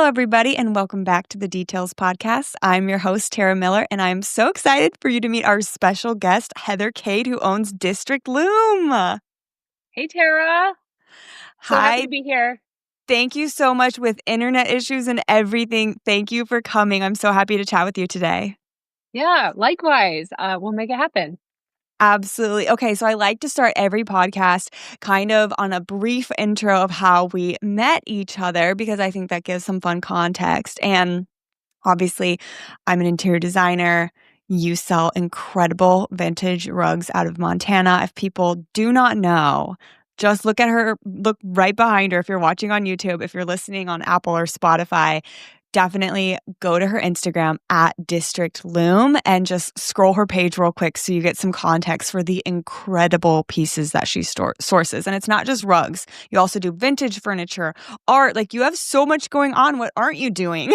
everybody, and welcome back to the Details Podcast. I'm your host, Tara Miller, and I'm so excited for you to meet our special guest, Heather Cade, who owns District Loom. Hey, Tara. So happy Hi. to be here. Thank you so much with internet issues and everything. Thank you for coming. I'm so happy to chat with you today. Yeah, likewise. We'll make it happen. Absolutely. Okay, so I like to start every podcast kind of on a brief intro of how we met each other because I think that gives some fun context. And obviously, I'm an interior designer. You sell incredible vintage rugs out of Montana. If people do not know, just look at her, look right behind her. If you're watching on YouTube, if you're listening on Apple or Spotify, definitely go to her Instagram at District Loom and just scroll her page real quick so you get some context for the incredible pieces that she sources. And it's not just rugs. You also do vintage furniture, art. Like, you have so much going on. What aren't you doing?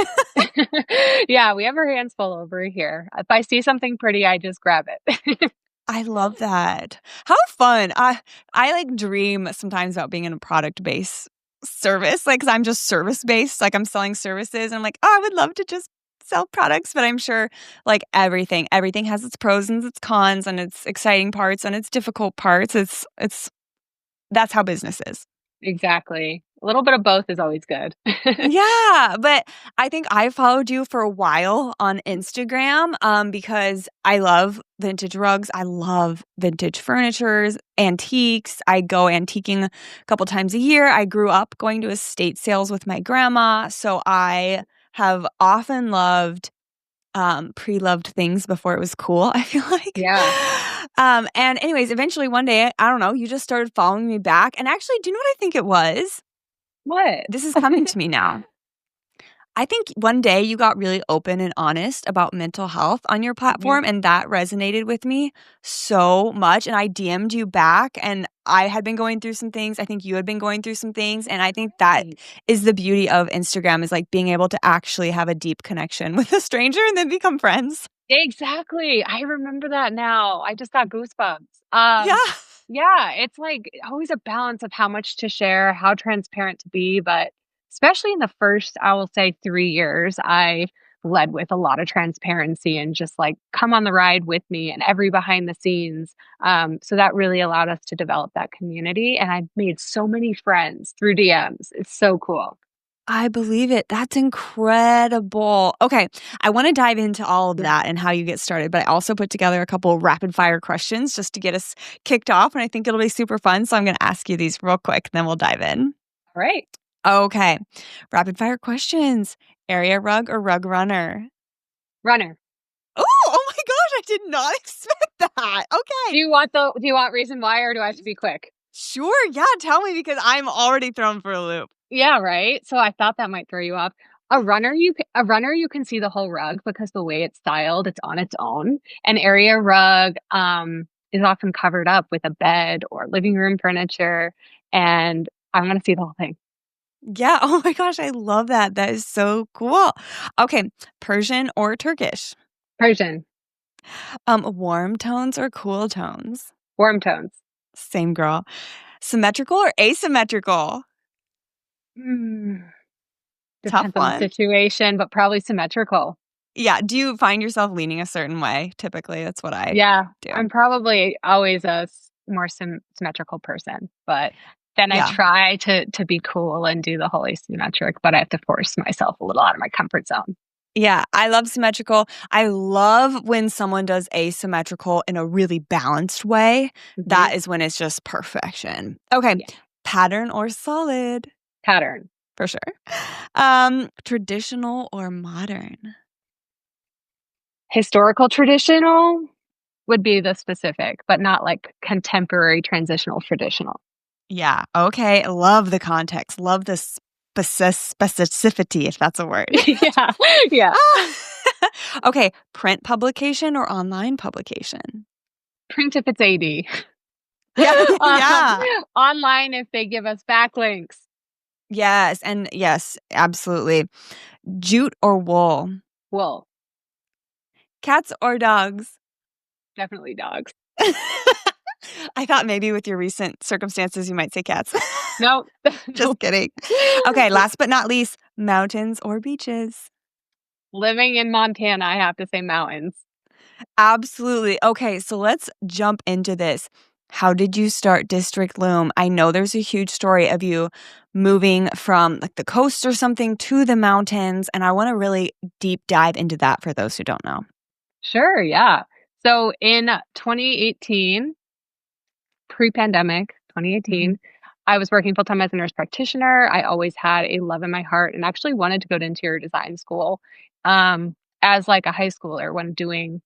Yeah, we have our hands full over here. If I see something pretty, I just grab it. I love that. How fun. I like dream sometimes about being in a product-based service, like, 'cause I'm just service-based, like, I'm selling services, and I'm like, "Oh, I would love to just sell products," but I'm sure, like, everything has its pros and its cons and its exciting parts and its difficult parts. It's that's how business is. Exactly. A little bit of both is always good. Yeah, but I think I followed you for a while on Instagram, because I love vintage rugs. I love vintage furnitures, antiques. I go antiquing a couple times a year. I grew up going to estate sales with my grandma, so I have often loved pre-loved things before it was cool, I feel like. Yeah. And anyways, eventually one day, I don't know, you just started following me back. And actually, do you know what I think it was? What? This is coming to me now. I think one day you got really open and honest about mental health on your platform, and that resonated with me so much. And I DM'd you back, and I had been going through some things. I think you had been going through some things. And I think that is the beauty of Instagram, is like being able to actually have a deep connection with a stranger and then become friends. Exactly. I remember that now. I just got goosebumps. Yeah. Yeah, it's like always a balance of how much to share, how transparent to be, but especially in the first, I will say 3 years, I led with a lot of transparency and just like come on the ride with me and every behind the scenes. So that really allowed us to develop that community, and I've made so many friends through DMs. It's so cool. I believe it. That's incredible. Okay, I want to dive into all of that and how you get started, but I also put together a couple rapid fire questions just to get us kicked off, and I think it'll be super fun. So I'm going to ask you these real quick, then we'll dive in. All right. Okay, rapid fire questions. Area rug or rug runner? Runner. Oh my gosh, I did not expect that. Okay. Do you want reason why, or do I have to be quick? Sure, yeah, tell me because I'm already thrown for a loop. Yeah, right? So I thought that might throw you off. A runner, you can see the whole rug because the way it's styled, it's on its own. An area rug is often covered up with a bed or living room furniture, and I want to see the whole thing. Yeah, oh my gosh, I love that. That is so cool. Okay, Persian or Turkish? Persian, Warm tones or cool tones? warm tones. Same girl. Symmetrical or asymmetrical? Mm, Tough depends on the one. situation, but probably symmetrical. Yeah, do you find yourself leaning a certain way? Typically, that's what I Yeah, do. I'm probably always a more symmetrical person, but then I Yeah. try to be cool and do the whole asymmetric, but I have to force myself a little out of my comfort zone. Yeah, I love symmetrical. I love when someone does asymmetrical in a really balanced way. That is when it's just perfection. Okay, Yeah. pattern or solid? Pattern. For sure. Traditional or modern? Historical traditional would be the specific, but not like contemporary transitional traditional. Yeah, okay, love the context, love the specificity, if that's a word. Yeah. Yeah. Okay, print publication or online publication? Print if it's AD. Yeah. Online if they give us backlinks. Yes, and yes, absolutely. Jute or wool? Wool. Cats or dogs? Definitely dogs. I thought maybe with your recent circumstances, you might say cats. No, Just nope. kidding. Okay, last but not least, mountains or beaches? Living in Montana, I have to say mountains. Absolutely. Okay, so let's jump into this. How did you start District Loom? I know there's a huge story of you moving from like the coast or something to the mountains, and I want to really deep dive into that for those who don't know. Sure, yeah. So in 2018, pre-pandemic, Mhm. 2018, I was working full-time as a nurse practitioner. I always had a love in my heart and actually wanted to go to interior design school, as like a high schooler when doing,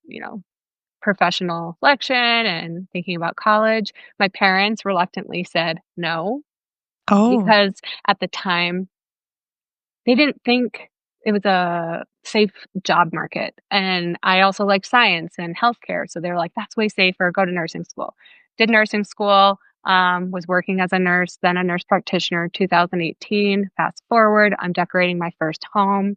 professional selection and thinking about college. My parents reluctantly said no Oh. because at the time they didn't think it was a safe job market, and I also liked science and healthcare, so they were like, "That's way safer, go to nursing school." Did nursing school, was working as a nurse, then a nurse practitioner, 2018. Fast forward, I'm decorating my first home,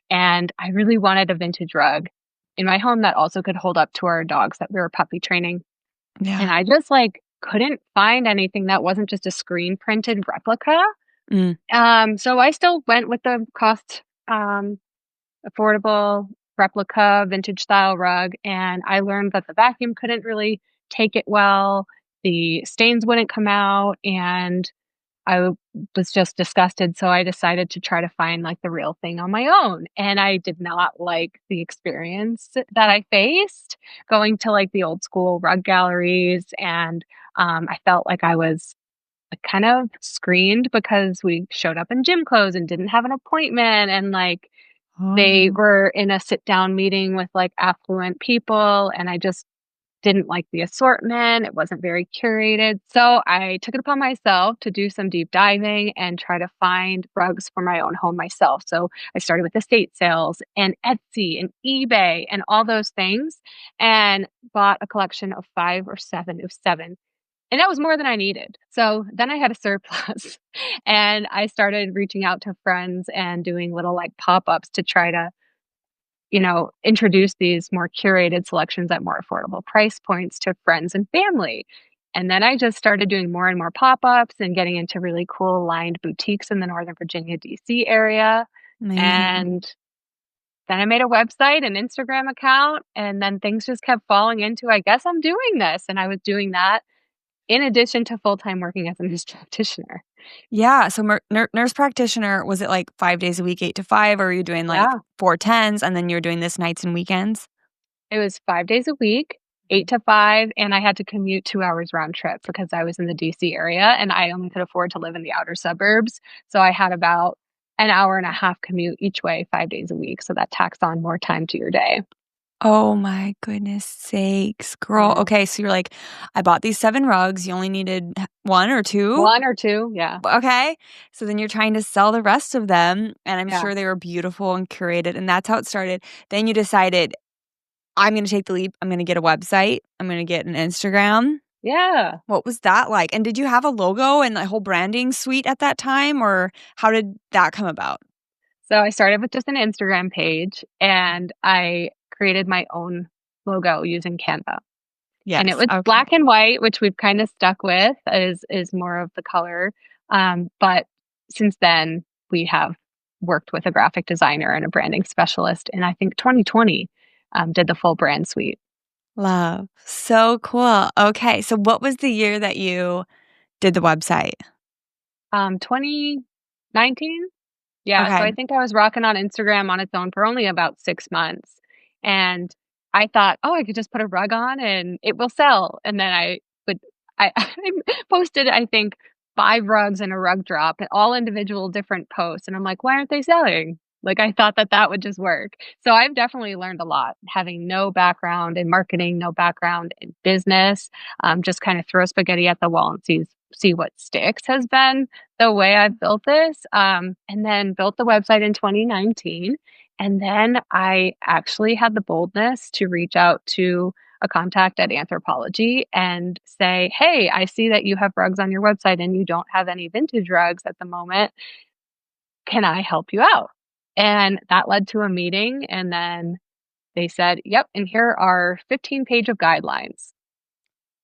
and I really wanted a vintage rug in my home that also could hold up to our dogs that we were puppy training, and Yeah. I just, couldn't find anything that wasn't just a screen printed replica. Mm. So I still went with the cost, affordable replica vintage style rug, and I learned that the vacuum couldn't really take it well, the stains wouldn't come out, and was just disgusted, so I decided to try to find, the real thing on my own, and I did not like the experience that I faced going to, the old school rug galleries, and, I felt like I was kind of screened because we showed up in gym clothes and didn't have an appointment and Oh, they no. were in a sit down meeting with affluent people and I just didn't like the assortment. It wasn't very curated. So I took it upon myself to do some deep diving and try to find rugs for my own home myself. So I started with estate sales and Etsy and eBay and all those things and bought a collection of seven and that was more than I needed. So then I had a surplus and I started reaching out to friends and doing little pop-ups to try to, introduce these more curated selections at more affordable price points to friends and family. And then I just started doing more and more pop-ups and getting into really cool lined boutiques in the Northern Virginia, DC area. Amazing. And then I made a website, an Instagram account, and then things just kept falling into, I guess I'm doing this. And I was doing that in addition to full-time working as a nurse practitioner. Yeah, so nurse practitioner, was it like 5 days a week, 8 to 5, or were you doing like Yeah. 4 10s and then you're doing this nights and weekends? It was 5 days a week, 8 to 5, and I had to commute 2 hours round trip because I was in the DC area, and I only could afford to live in the outer suburbs, so I had about an hour and a half commute each way 5 days a week, so that taxed on more time to your day. Oh my goodness sakes, girl. Yeah. Okay, so you're like, "I bought these 7 rugs, you only needed 1 or 2?" 1 or 2, yeah. Okay. So then you're trying to sell the rest of them, and I'm Yeah. sure they were beautiful and curated, and that's how it started. Then you decided, "I'm gonna take the leap. I'm gonna get a website. I'm gonna get an Instagram." Yeah. What was that like? And did you have a logo and a whole branding suite at that time, or how did that come about? So I started with just an Instagram page, and I created my own logo using Canva. And it Yes, was okay. black and white, which we've kinda stuck with is more of the color, but since then, we have worked with a graphic designer and a branding specialist, and I think 2020, did the full brand suite. Love. So cool. Okay, so what was the year that you did the website? 2019? Yeah, so Okay. I think I was rocking on Instagram on its own for only about 6 months, and I thought, "Oh, I could just put a rug on and it will sell," and then would I posted, I think, 5 rugs and a rug drop, and all individual different posts, and I'm like, "Why aren't they selling?" I thought that that would just work. So I've definitely learned a lot, having no background in marketing, no background in business, just kinda throw spaghetti at the wall and see what sticks has been the way I've built this, and then built the website in 2019. And then I actually had the boldness to reach out to a contact at Anthropologie and say, "Hey, I see that you have rugs on your website and you don't have any vintage rugs at the moment. Can I help you out?" And that led to a meeting. And then they said, "Yep, and here are 15 page of guidelines."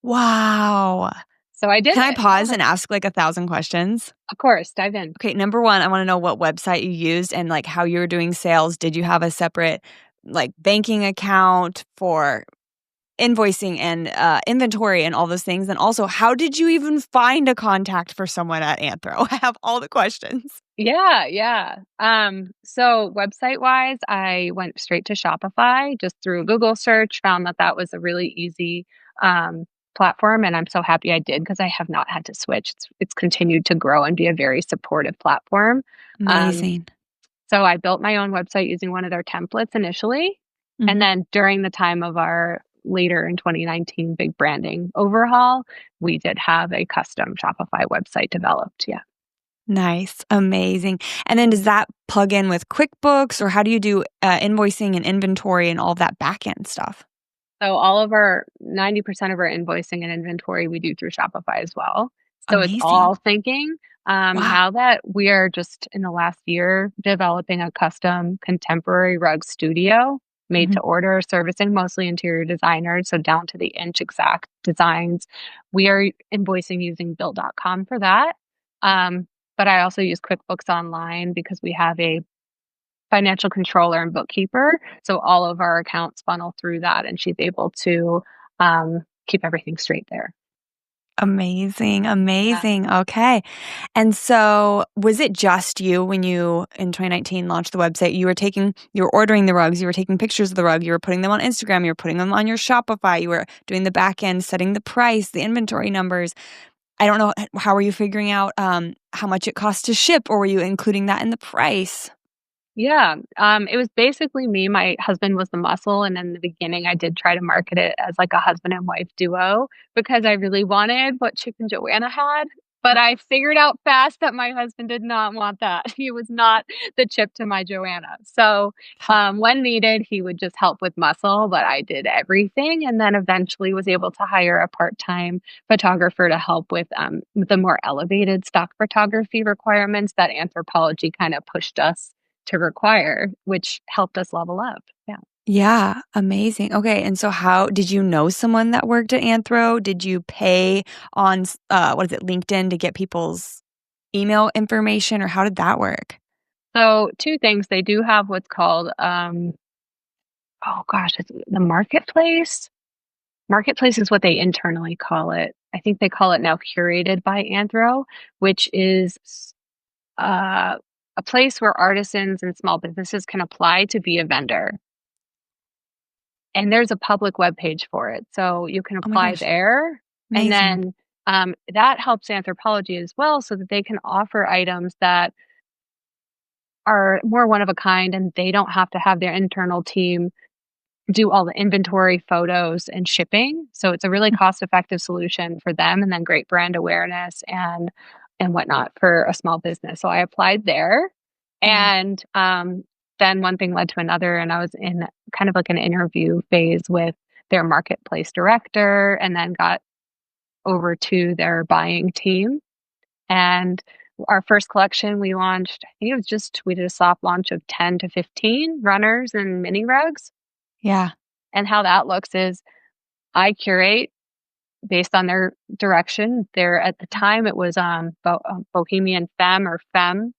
Wow. So I did Can I it. pause Yeah. and ask like 1,000 questions? Of course, dive in. Okay, number 1, I wanna know what website you used and, like, how you were doing sales. Did you have a separate, like, banking account for invoicing and, inventory and all those things? And also, how did you even find a contact for someone at Anthro? I have all the questions. Yeah, yeah. So website-wise, I went straight to Shopify just through a Google search, found that that was a really easy, um, platform, and I'm so happy I did because I have not had to switch. It's continued to grow and be a very supportive platform. Um, Amazing. so I built my own website using one of their templates initially, and Mhm. then during the time of our later in 2019 big branding overhaul, we did have a custom Shopify website developed, yeah. Nice, amazing. And then does that plug in with QuickBooks, or how do you do, invoicing and inventory and all of that back end stuff? So all of our 90% of our invoicing and inventory we do through Shopify as well. So it's Amazing. all syncing. Wow. Now that we are just in the last year developing a custom contemporary rug studio made to Mhm. order, servicing mostly interior designers, so down to the inch exact designs. We are invoicing using Bill.com for that. Um, but I also use QuickBooks Online because we have a financial controller and bookkeeper. So all of our accounts funnel through that, and she's able to keep everything straight there. Amazing, Yeah. amazing, okay. And so, was it just you when you, in 2019, launched the website? You were ordering the rugs, you were taking pictures of the rug, you were putting them on Instagram, you were putting them on your Shopify, you were doing the back end, setting the price, the inventory numbers. I don't know, how were you figuring out, how much it costs to ship, or were you including that in the price? Yeah, it was basically me. My husband was the muscle, and in the beginning, I did try to market it as like a husband and wife duo because I really wanted what Chip and Joanna had. But I figured out fast that my husband did not want that. He was not the Chip to my Joanna. So when needed, he would just help with muscle, but I did everything, and then eventually was able to hire a part-time photographer to help with the more elevated stock photography requirements that Anthropologie kind of pushed us to require, which helped us level up. Yeah. Yeah, amazing. Okay, and so how did you know someone that worked at Anthro? Did you pay on what is it, LinkedIn to get people's email information, or how did that work? So 2 things, they do have what's called, oh gosh, it's the marketplace? Marketplace is what they internally call it. I think they call it now curated by Anthro, which is uh, a place where artisans and small businesses can apply to be a vendor. And there's a public web page for it. So you can Oh my apply gosh, there, and amazing. then, that helps Anthropologie as well so that they can offer items that are more one of a kind, and they don't have to have their internal team do all the inventory, photos, and shipping. So it's a really cost-effective solution for them, and then great brand awareness and whatnot for a small business. So I applied there, Yeah. and, then one thing led to another, and I was in kind of like an interview phase with their marketplace director, and then got over to their buying team. And our first collection we launched, I think it was just we did a soft launch of 10 to 15 runners and mini rugs. Yeah. And how that looks is I curate based on their direction. There at the time it was Bohemian Femme or Femme.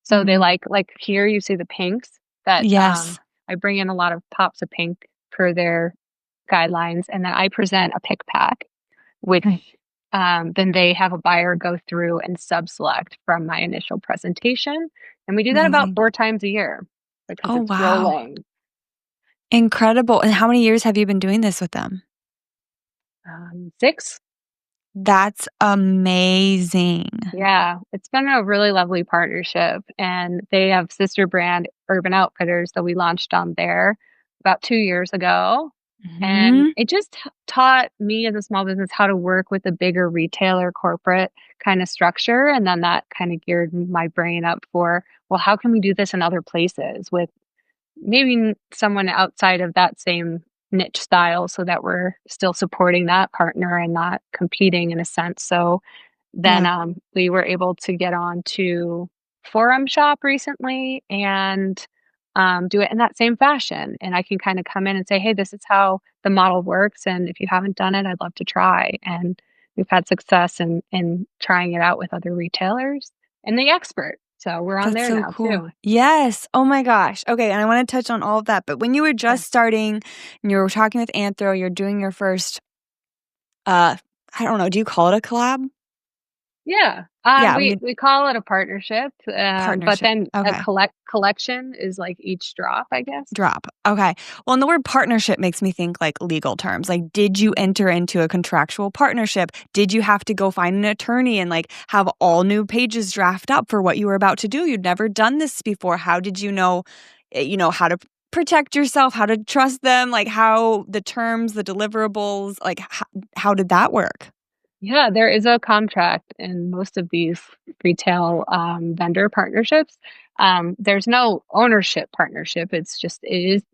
So they Mhm. like here you see the pinks that Yes. I bring in a lot of pops of pink per their guidelines, and then I present a pick pack, which Nice. then they have a buyer go through and sub-select from my initial presentation, and we do that about Amazing. 4 times a year because Oh, it's wow. rolling. Incredible. And how many years have you been doing this with them? 6? That's amazing. Yeah, it's been a really lovely partnership, and they have sister brand Urban Outfitters that we launched on there about 2 years ago, and Mhm. it just taught me as a small business how to work with a bigger retailer corporate kinda structure, and then that kinda geared my brain up for, well, how can we do this in other places with maybe someone outside of that same niche style so that we're still supporting that partner and not competing in a sense. So then Yeah. we were able to get on to Forum Shop recently, and do it in that same fashion. And I can kind of come in and say, hey, this is how the model works. And if you haven't done it, I'd love to try. And we've had success in trying it out with other retailers and the expert. So we're on That's there so now cool. too. Yes. Oh my gosh. Okay, and I wanna touch on all of that, but when you were Okay. just starting and you were talking with Anthro, you're doing your first, uh, I don't know, do you call it a collab? Yeah. Yeah, when We you we call it a partnership, but partnership. then a Okay. collection is like each drop, I guess. Drop. Okay. Well, and the word partnership makes me think like legal terms. Like, did you Mhm. enter into a contractual partnership? Did you have to go find an attorney and like have all new pages draft up for what you were about to do? You'd never done this before. How did you know, how to protect yourself, how to trust them, like how the terms, the deliverables, like how did that work? Yeah, there is a contract in most of these retail vendor partnerships. There's no ownership partnership. It's just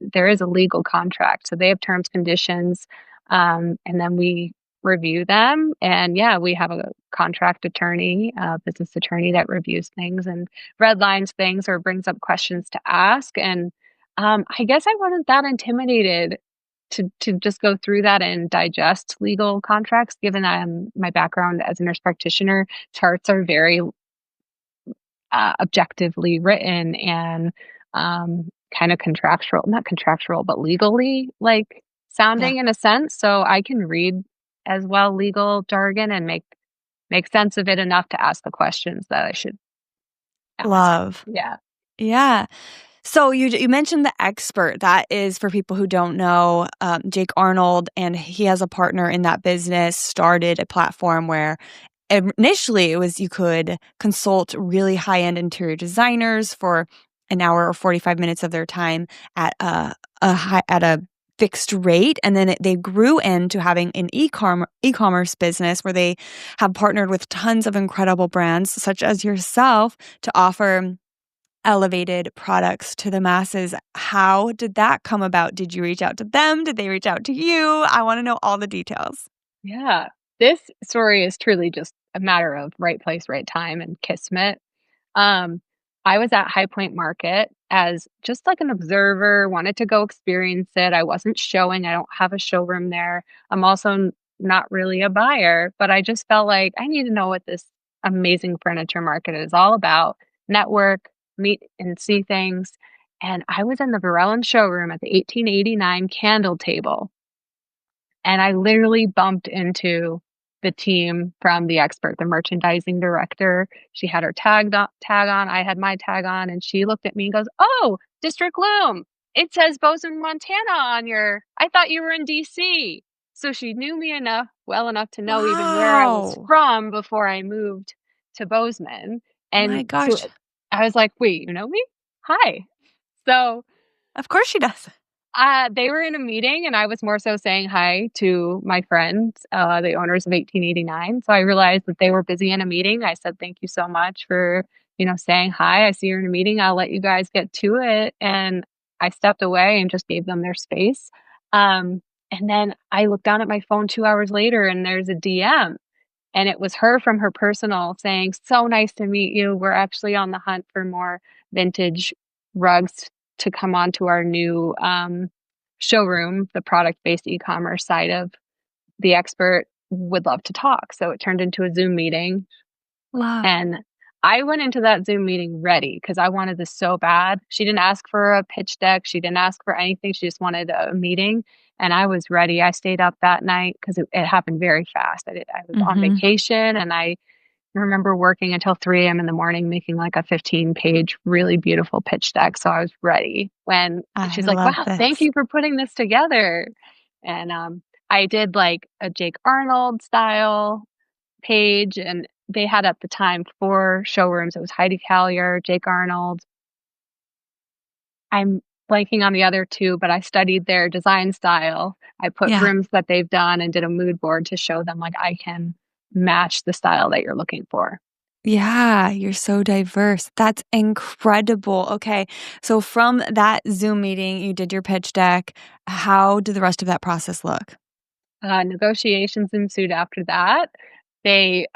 there is a legal contract. So they have terms, conditions, and then we review them. And yeah, we have a contract attorney, business attorney that reviews things and redlines things or brings up questions to ask. And I guess I wasn't that intimidated to just go through that and digest legal contracts, given, my background as a nurse practitioner, charts are very, objectively written and, kinda contractual not contractual, but legally, like, Yeah. sounding in a sense, so I can read as well legal jargon and make sense of it enough to ask the questions that I should ask. Love. Yeah. Yeah. So you mentioned the expert. That is for people who don't know, Jake Arnold, and he has a partner in that business, started a platform where initially it was you could consult really high-end interior designers for an hour or 45 minutes of their time at a fixed rate, and then they grew into having an e-commerce business where they have partnered with tons of incredible brands such as yourself to offer elevated products to the masses. How did that come about? Did you reach out to them? Did they reach out to you? I wanna know all the details. Yeah. This story is truly just a matter of right place, right time, and kismet. Um, I was at High Point Market as just like an observer, wanted to go experience it. I wasn't showing, I don't have a showroom there. I'm also not really a buyer, but I just felt like I need to know what this amazing furniture market is all about. Network, meet and see things. And I was in the Varellin showroom at the 1889 candle table. And I literally bumped into the team from the expert, the merchandising director. She had her tag on, I had my tag on, and she looked at me and goes, "Oh, District Loom. It says Bozeman, Montana on your I thought you were in DC." So she knew me well enough to know even where I was Wow. from before I moved to Bozeman. My And so gosh. I was like, "Wait, you know me? Hi." So Of course she does. they were in a meeting, and I was more so saying hi to my friends, the owners of 1889. So I realized that they were busy in a meeting. I said, "Thank you so much for, saying hi. I see you're in a meeting. I'll let you guys get to it." And I stepped away and just gave them their space. Um, and then I looked down at my phone 2 hours later, and there's a DM, and it was her from her personal saying, "So nice to meet you. We're actually on the hunt for more vintage rugs to come onto our new, showroom, the product-based e-commerce side of the expert would love to talk." So it turned into a Zoom meeting, Love. and I went into that Zoom meeting ready because I wanted this so bad. She didn't ask for a pitch deck, she didn't ask for anything, she just wanted a meeting, and I was ready. I stayed up that night 'cause it happened very fast. I was on Mhm. vacation, and I remember working until 3 AM in the morning making, like, a 15-page, really beautiful pitch deck, so I was ready when I she's like, love "Wow, thank this. you for putting this together." And, I did, like, a Jake Arnold style page, and they had at the time 4 showrooms. It was Heidi Collier, Jake Arnold. I'm blanking on the other 2, but I studied their design style. I put Yeah. rooms that they've done and did a mood board to show them, like, I can match the style that you're looking for. Yeah, you're so diverse. That's incredible. Okay, so from that Zoom meeting, you did your pitch deck. How did the rest of that process look? Negotiations ensued after that. They,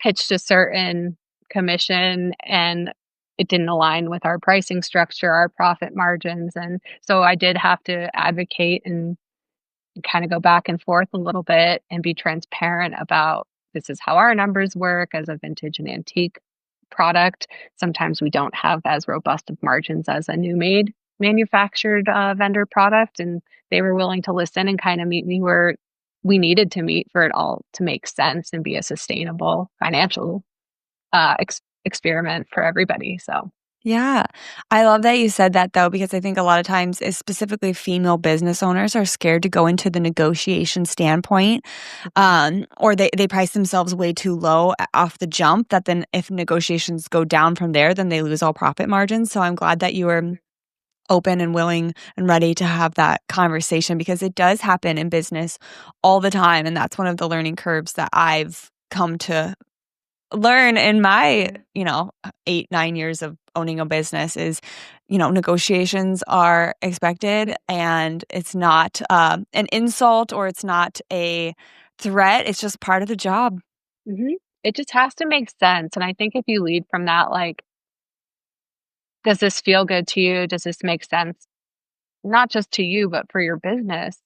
pitched a certain commission, and it didn't align with our pricing structure, our profit margins, and so I did have to advocate and kind of go back and forth a little bit and be transparent about this is how our numbers work as a vintage and antique product. Sometimes we don't have as robust of margins as a new made manufactured vendor product. And they were willing to listen and kind of meet me where we needed to meet for it all to make sense and be a sustainable financial experiment for everybody. So, Yeah. I love that you said that though, because I think a lot of times, specifically female business owners are scared to go into the negotiation standpoint, mhm. or they price themselves way too low off the jump that then if negotiations go down from there, then they lose all profit margins. So I'm glad that you were open and willing and ready to have that conversation because it does happen in business all the time. And that's one of the learning curves that I've come to learn in my, 8, 9 years of owning a business is, negotiations are expected and it's not an insult or it's not a threat. It's just part of the job. It just has to make sense. And I think if you lead from that, like, does this feel good to you? Does this make sense? Not just to you, but for your business,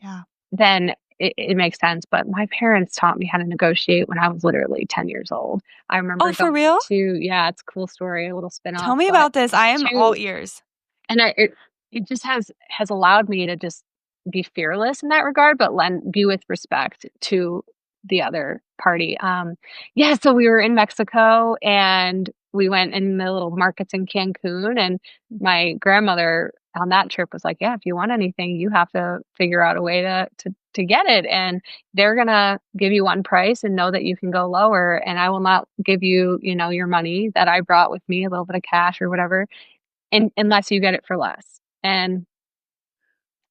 Yeah. then it makes sense. But my parents taught me how to negotiate when I was literally 10 years old. I Oh, remember for going real? to, yeah, it's a cool story, a little spin-off, Tell me but about this. I am all to ears. and it just has allowed me to just be fearless in that regard, but be with respect to the other party. Yeah, so we were in Mexico and we went in the little markets in Cancun, and my grandmother on that trip was like, "Yeah, if you want anything, you have to figure out a way to get it, and they're gonna give you one price and know that you can go lower, and I will not give you, your money that I brought with me, a little bit of cash or whatever, unless you get it for less." And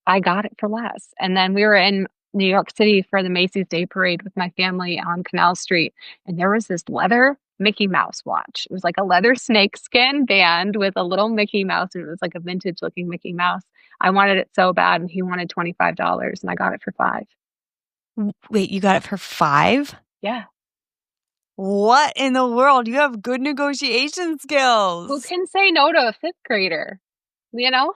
I got it for less. And then we were in New York City for the Macy's Day Parade with my family on Canal Street, and there was this leather Mickey Mouse watch. It was like a leather snakeskin band with a little Mickey Mouse, and it was like a vintage looking Mickey Mouse. I wanted it so bad, and he wanted $25, and I got it for 5. Wait, you got it for 5? Yeah. What in the world? You have good negotiation Who skills. can say no to a 5th grader? You know?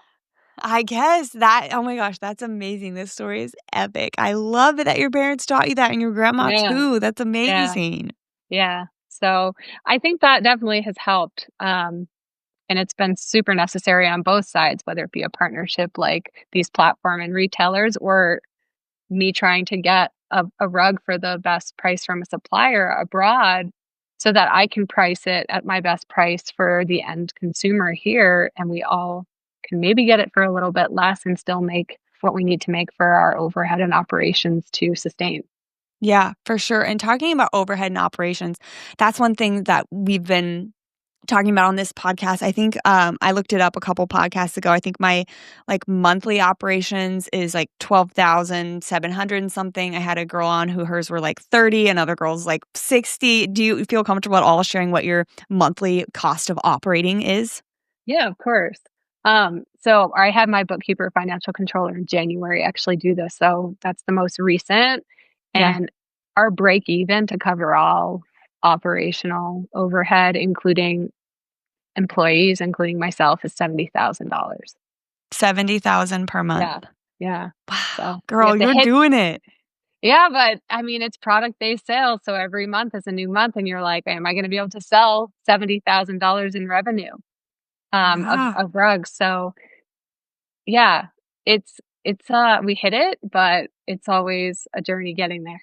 I guess that oh my gosh, that's amazing. This story is epic. I love it that your parents taught you that and your grandma Yeah. too. That's Yeah. amazing. Yeah. So I think that definitely has helped. And it's been super necessary on both sides, whether it be a partnership like these platform and retailers or me trying to get a rug for the best price from a supplier abroad so that I can price it at my best price for the end consumer here. And we all can maybe get it for a little bit less and still make what we need to make for our overhead and operations to sustain. Yeah, for sure. And talking about overhead and operations, that's one thing that we've been talking about on this podcast. I think I looked it up a couple podcasts ago. I think my like monthly operations is like 12,700 and something. I had a girl on who hers were like 30, another girl's like 60. Do you feel comfortable at all sharing what your monthly cost of operating is? Yeah, of course. So I had my bookkeeper, financial controller in January actually do this. So that's the most recent. Yeah. And our break even to cover all operational overhead, including employees, including myself, is $70,000. 70,000 per month. Yeah. Yeah. Wow, So we have girl, to you're hit. doing it. Yeah, but I mean, it's product based sales. So every month is a new month. And you're like, am I going to be able to sell $70,000 in revenue Yeah. of rugs? So yeah, we hit it, but it's always a journey getting there.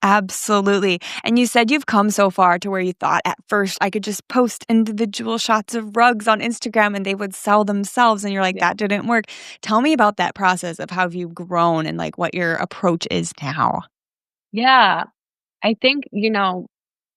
Absolutely. And you said you've come so far to where you thought at first I could just post individual shots of rugs on Instagram and they would sell themselves. And you're like, Yeah. that didn't work. Tell me about that process of how you've grown and like what your approach is now. Yeah, I think,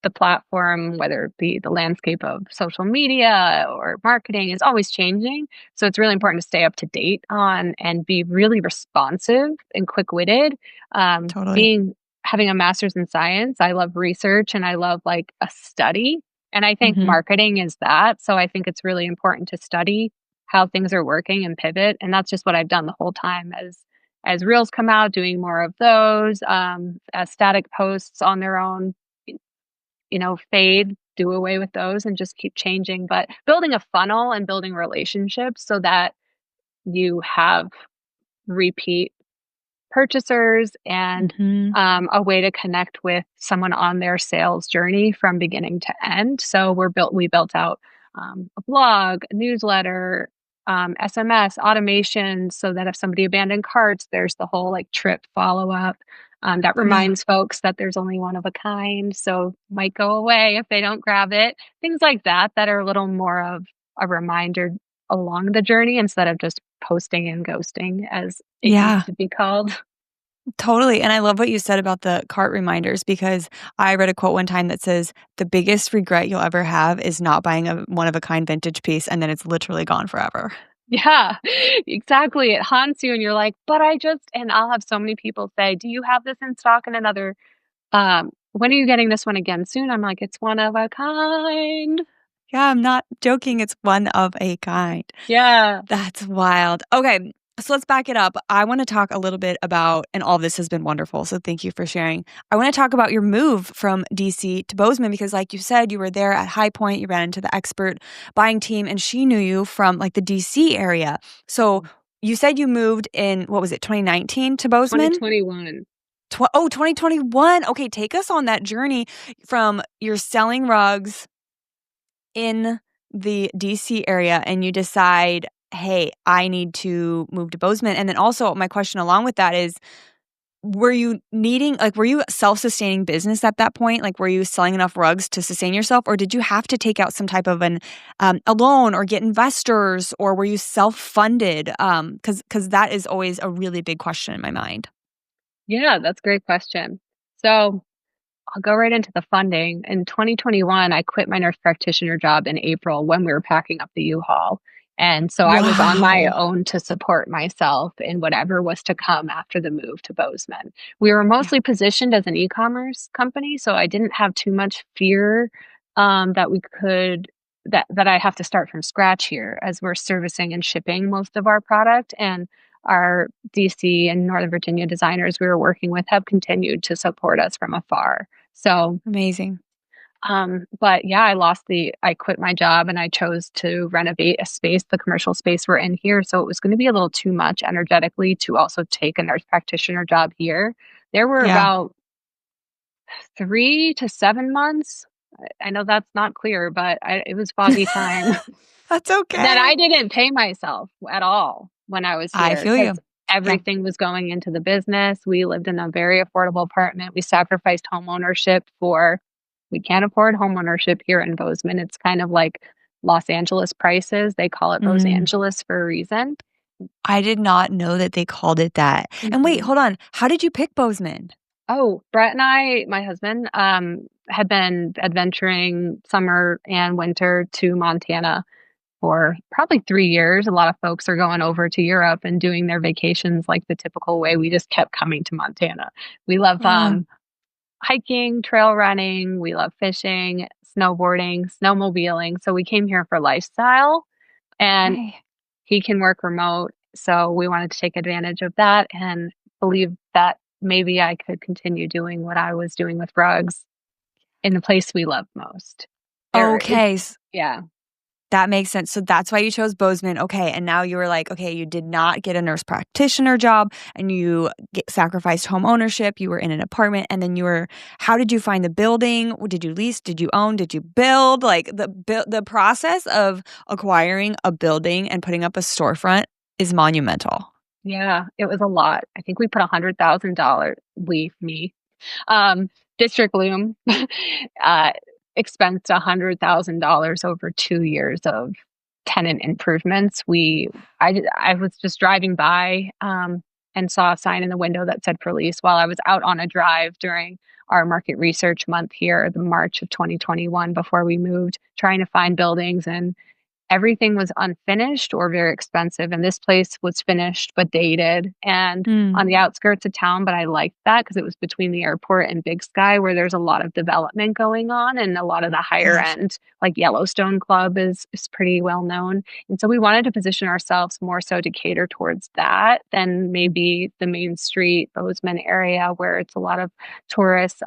the platform, whether it be the landscape of social media or marketing, is always changing. So it's really important to stay up to date on and be really responsive and quick-witted. Totally. Being having a master's in science, I love research and I love like a study. And I think Hmm. marketing is that. So I think it's really important to study how things are working and pivot. And that's just what I've done the whole time as reels come out, doing more of those, as static posts on their own fade. do away with those and just keep changing. But building a funnel and building relationships so that you have repeat purchasers and Mhm. a way to connect with someone on their sales journey from beginning to end. So we built out a blog, a newsletter, SMS, automation, so that if somebody abandoned carts, there's the whole like trip follow up. That Yeah. reminds folks that there's only one of a kind, so might go away if they don't grab it. Things like that that are a little more of a reminder along the journey instead of just posting and ghosting as it used Yeah. to be called. Totally, and I love what you said about the cart reminders because I read a quote one time that says, "The biggest regret you'll ever have is not buying a one-of-a-kind vintage piece, and then it's literally gone forever." Yeah, exactly. It haunts you and you're like, "But I just," and I'll have so many people say, "Do you have this in stock in another when are you getting this one again soon?" I'm like, "It's one of a kind." Yeah, I'm not joking, it's one of a kind. Yeah. That's wild. Okay, so let's back it up. I wanna talk a little bit about and all this has been wonderful, so thank you for sharing. I wanna talk about your move from DC to Bozeman because like you said, you were there at High Point, you ran into the expert buying team, and she knew you from, like, the DC area. So, Mhm. you said you moved in, what was it, 2019 to Bozeman? 2021. 2021. Okay, take us on that journey from you're selling rugs in the DC area and you decide, "Hey, I need to move to Bozeman." And then also my question along with that is, were you a self-sustaining business at that point? Like, were you selling enough rugs to sustain yourself, or did you have to take out some type of a loan or get investors, or were you self-funded? Because that is always a really big question in my mind. Yeah, that's a great question. So I'll go right into the funding. In 2021, I quit my nurse practitioner job in April when we were packing up the U-Haul. And so I was on my Wow. own to support myself in whatever was to come after the move to Bozeman. We were Yeah, mostly positioned as an e-commerce company, so I didn't have too much fear that we could that I have to start from scratch here as we're servicing and shipping most of our product and our DC and Northern Virginia designers we were working with have continued to support us from afar. So, amazing. but yeah, I quit my job and I chose to renovate a space, the commercial space we're in here. So it was going to be a little too much energetically to also take a nurse practitioner job here. There were Yeah. about 3 to 7 months. I know that's not clear, but it was foggy time That's that I okay. didn't pay myself at all when I was I here feel because you. Yeah. everything was going into the business. We lived in a very affordable apartment. We sacrificed home ownership for we can't afford home ownership here in Bozeman. It's kind of like Los Angeles prices. They call it Los Mm. Angeles for a reason. I did not know that they called it that. And wait, Mhm. hold on. How did you pick Bozeman? Oh, Brett and I, my husband, had been adventuring summer and winter to Montana for probably 3 years. A lot of folks are going over to Europe and doing their vacations like the typical way. We just kept coming to Montana. We love, Yeah. hiking, trail running, we love fishing, snowboarding, snowmobiling, so we came here for lifestyle, and Okay. he can work remote, so we wanted to take advantage of that and believe that maybe I could continue doing what I was doing with rugs in the place we love most. There it's Okay. yeah. That makes sense. So that's why you chose Bozeman. Okay. And now you were like, okay, you did not get a nurse practitioner job and you sacrificed home ownership. You were in an apartment and then how did you find the building? Did you lease? Did you own? Did you build? Like the process of acquiring a building and putting up a storefront is monumental. Yeah, it was a lot. I think we put $100,000 me, um, District Loom, uh, expensed $100,000 over 2 years of tenant improvements. I was just driving by, and saw a sign in the window that said for lease while I was out on a drive during our market research month here, the March of 2021 before we moved, trying to find buildings and everything was unfinished or very expensive, and this place was finished but dated and Mm. on the outskirts of town, but I liked that because it was between the airport and Big Sky where there's a lot of development going on and a lot of the higher Yes. end, like Yellowstone Club is pretty well known, and so we wanted to position ourselves more so to cater towards that than maybe the Main Street, Bozeman area where it's a lot of tourists,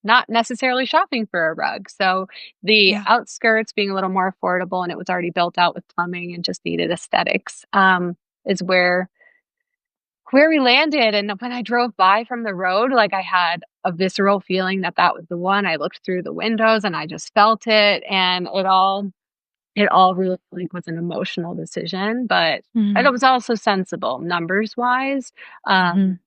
not necessarily shopping for a rug. So the Yeah. outskirts being a little more affordable, and it was already built out with plumbing and just needed aesthetics, is where we landed. And when I drove by from the road, like, I had a visceral feeling that that was the one. I looked through the windows and I just felt it, and it all really, like, was an emotional decision, but and it Mhm. was also sensible numbers-wise. Um, Mhm.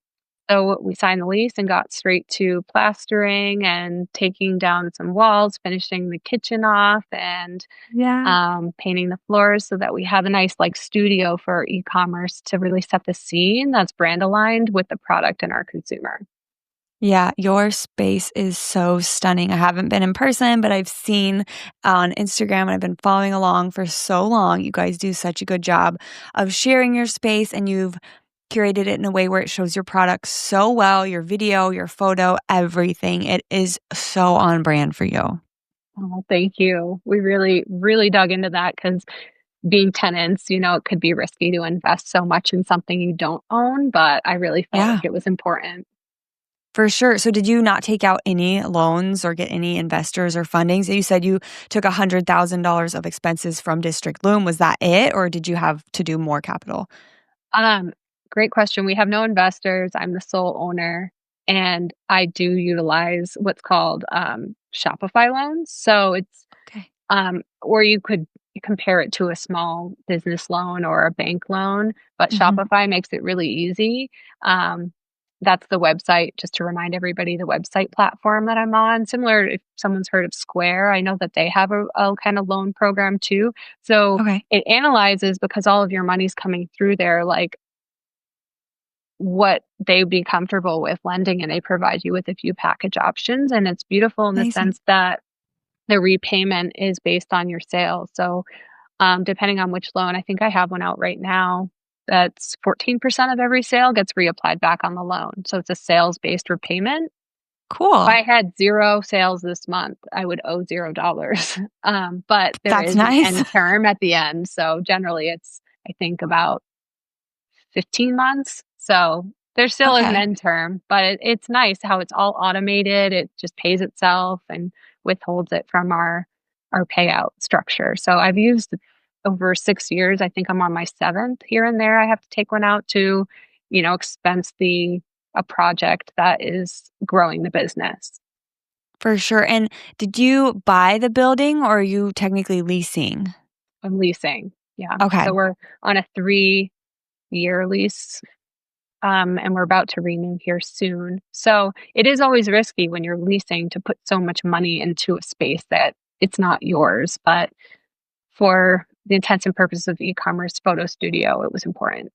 so we signed the lease and got straight to plastering and taking down some walls, finishing the kitchen off, and Yeah. painting the floors so that we have a nice, like, studio for e-commerce to really set the scene that's brand aligned with the product and our consumer. Yeah, your space is so stunning. I haven't been in person, but I've seen on Instagram and I've been following along for so long. You guys do such a good job of sharing your space and you've curated it in a way where it shows your product so well, your video, your photo, everything. It is so on brand for you. Oh, thank you. We really, really dug into that because being tenants, it could be risky to invest so much in something you don't own, but I really felt like Yeah. it was important. For sure. So did you not take out any loans or get any investors or funding? So you said you took $100,000 of expenses from District Loom. Was that it, or did you have to do more capital? Um, Great question. We have no investors. I'm the sole owner, and I do utilize what's called Shopify loans. So it's Okay. or you could compare it to a small business loan or a bank loan, but Mhm. Shopify makes it really easy. Um, that's the website, just to remind everybody, the website platform that I'm on. Similar, if someone's heard of Square, I know that they have a kind of loan program too. So Okay. it analyzes, because all of your money's coming through there, like, what they'd be comfortable with lending, and they provide you with a few package options. And it's beautiful in the Amazing. sense that the repayment is based on your sales. So, depending on which loan, I think I have one out right now that's 14% of every sale gets reapplied back on the loan. So it's a sales-based repayment. If Cool. I had 0 sales this month, I would owe $0. But there That's is an nice. end term at the end. So generally it's, I think, about 15 months. So there still is an Okay. end term, but it's nice how it's all automated. It just pays itself and withholds it from our payout structure. So I've used over 6 years. I think I'm on my 7th. Here and there I have to take one out to, expense the a project that is growing the business. For sure. And did you buy the building or are you technically leasing? I'm leasing. Yeah. Okay. So we're on a 3-year lease. And we're about to renew here soon. So it is always risky when you're leasing to put so much money into a space that it's not yours. But for the intents and purposes of e-commerce photo studio, it was important.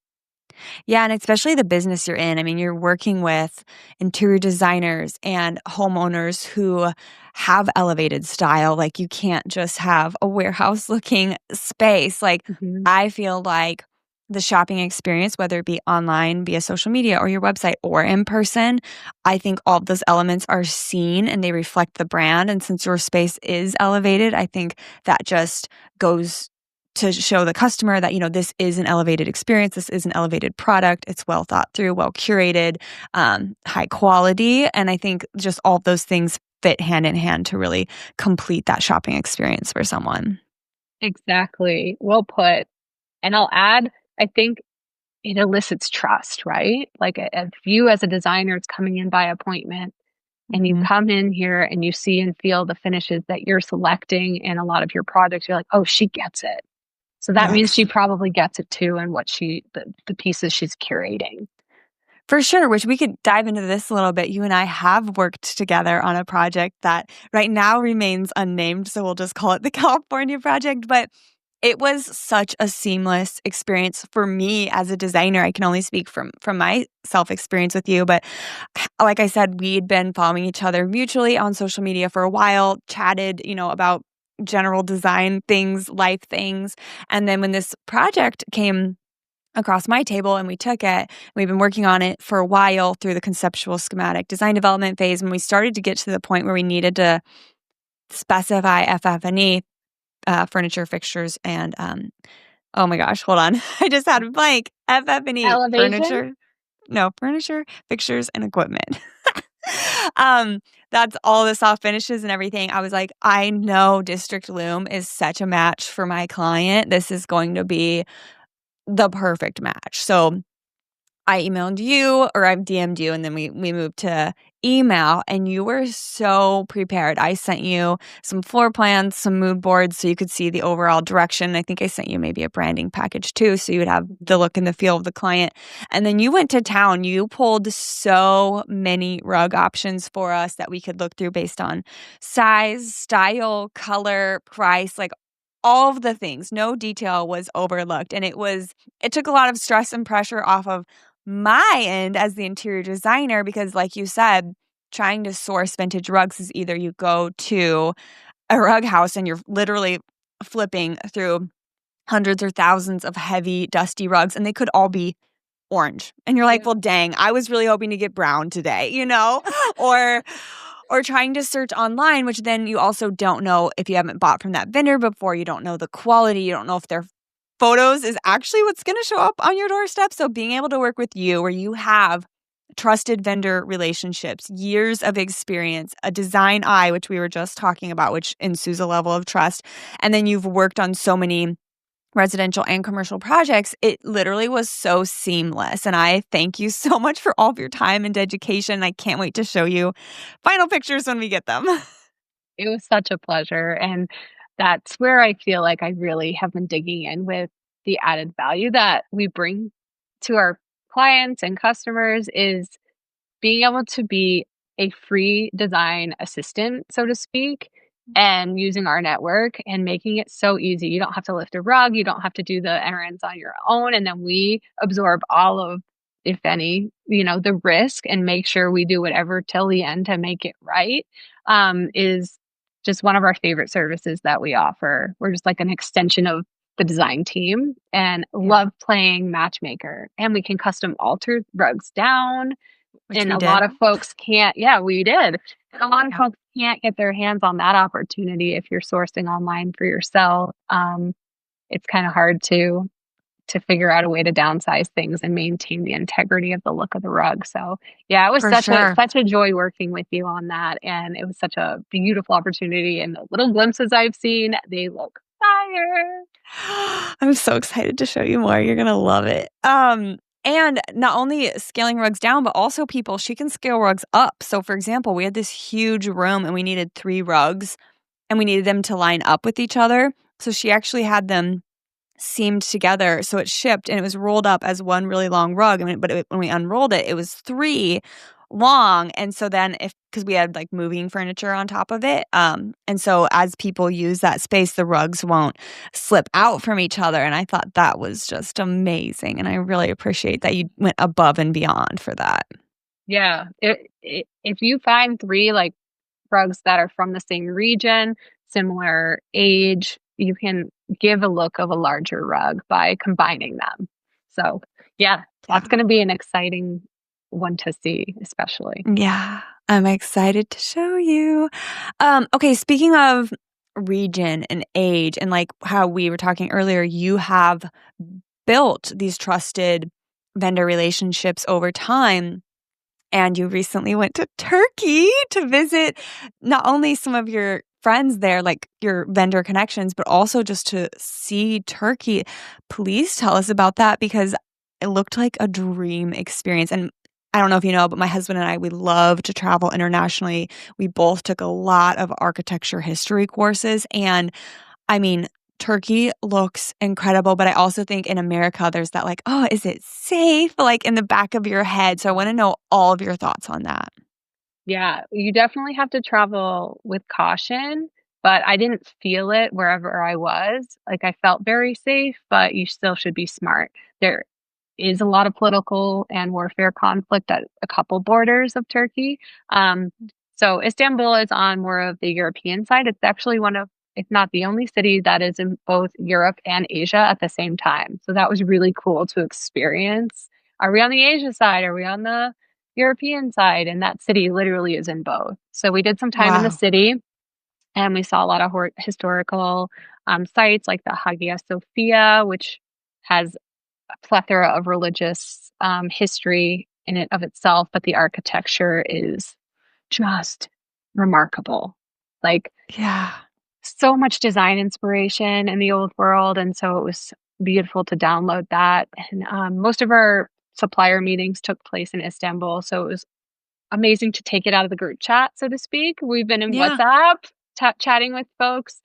Yeah, and especially the business you're in. I mean, you're working with interior designers and homeowners who have elevated style. Like, you can't just have a warehouse looking space. Like, Mhm. I feel like the shopping experience, whether it be online via social media or your website or in person, I think all of those elements are seen and they reflect the brand. And since your space is elevated, I think that just goes to show the customer that, this is an elevated experience. This is an elevated product. It's well thought through, well curated, high quality. And I think just all of those things fit hand in hand to really complete that shopping experience for someone. Exactly. Well put. And I'll add, I think it elicits trust, right? Like, if you as a designer is coming in by appointment and you Mhm. come in here and you see and feel the finishes that you're selecting in a lot of your projects, you're like, oh, she gets it. So that means she Yes. probably gets it too, and what the pieces she's curating. For sure, which we could dive into this a little bit. You and I have worked together on a project that right now remains unnamed, so we'll just call it the California project, but it was such a seamless experience for me as a designer. I can only speak from my self experience with you, but like I said, we'd been following each other mutually on social media for a while, chatted, about general design things, life things, and then when this project came across my table and we took it. We've been working on it for a while through the conceptual schematic design development phase. When we started to get to the point where we needed to specify FF&E, furniture, fixtures, and oh my gosh, hold on. I just had a blank. FF&E, Elevation? furniture, no, furniture, fixtures, and equipment. um, that's all the soft finishes and everything. I was like, I know District Loom is such a match for my client. This is going to be the perfect match. So I emailed you or I've DM'd you and then we moved to email and you were so prepared. I sent you some floor plans, some mood boards so you could see the overall direction. I think I sent you maybe a branding package too so you would have the look and the feel of the client. And then you went to town. You pulled so many rug options for us that we could look through based on size, style, color, price, like all of the things. No detail was overlooked. And it took a lot of stress and pressure off of my end as the interior designer because like you said, trying to source vintage rugs is either you go to a rug house and you're literally flipping through hundreds or thousands of heavy, dusty rugs, and they could all be orange. And you're like, Yeah. well, dang, I was really hoping to get brown today, or trying to search online, which then you also don't know if you haven't bought from that vendor before, you don't know the quality, you don't know if their photos is actually what's going to show up on your doorstep. So being able to work with you where you have trusted vendor relationships, years of experience, a design eye, which we were just talking about, which ensues a level of trust, and then you've worked on so many residential and commercial projects, it literally was so seamless. And I thank you so much for all of your time and dedication. I can't wait to show you final pictures when we get them. It was such a pleasure, and that's where I feel like I really have been digging in with the added value that we bring to our clients and customers is being able to be a free design assistant, so to speak, and using our network and making it so easy. You don't have to lift a rug, you don't have to do the errands on your own, and then we absorb all of, if any, the risk and make sure we do whatever till the end to make it right, is just one of our favorite services that we offer. We're just like an extension of the design team and Yeah. love playing matchmaker. And we can custom alter rugs down, Which and we a did. lot of folks can't. Yeah, we did. And a lot of Yeah. folks can't get their hands on that opportunity if you're sourcing online for yourself. It's kind of hard to figure out a way to downsize things and maintain the integrity of the look of the rug. So, yeah, it was For such a sure. such a joy working with you on that, and it was such a beautiful opportunity, and the little glimpses I've seen, they look fire. I'm so excited to show you more. You're going to love it. And not only scaling rugs down, but also she can scale rugs up. So, for example, we had this huge room and we needed 3 rugs and we needed them to line up with each other. So, she actually had them seamed together. So, it shipped and it was rolled up as one really long rug. When we unrolled it, it was 3 long. And so then because we had like moving furniture on top of it. And so as people use that space, the rugs won't slip out from each other. And I thought that was just amazing. And I really appreciate that you went above and beyond for that. Yeah, if you find 3, like, rugs that are from the same region, similar age, you can give a look of a larger rug by combining them. So, yeah, Yeah. that's gonna be an exciting one to see, especially. Yeah. I'm excited to show you. Okay, speaking of region and age and like how we were talking earlier, you have built these trusted vendor relationships over time. And you recently went to Turkey to visit not only some of your friends there, like your vendor connections, but also just to see Turkey. Please tell us about that because it looked like a dream experience. And I don't know if you know, but my husband and I, we love to travel internationally. We both took a lot of architecture history courses. And I mean, Turkey looks incredible, but I also think in America, there's that like, oh, is it safe? Like in the back of your head. So I want to know all of your thoughts on that. Yeah, you definitely have to travel with caution, but I didn't feel it wherever I was. Like, I felt very safe, but you still should be smart. There is a lot of political and warfare conflict at a couple borders of Turkey. Um, so Istanbul is on more of the European side. It's actually one of, if not the only city that is in both Europe and Asia at the same time. So that was really cool to experience. Are we on the Asia side? Are we on the European side? And that city literally is in both. So we did some time in the Wow. city and we saw a lot of historical sites like the Hagia Sophia, which has a plethora of religious history in it of itself, but the architecture is just remarkable. Like, Yeah. so much design inspiration in the old world, and so it was beautiful to download that, and, most of our supplier meetings took place in Istanbul, so it was amazing to take it out of the group chat, so to speak. We've been in Yeah. WhatsApp chatting with folks,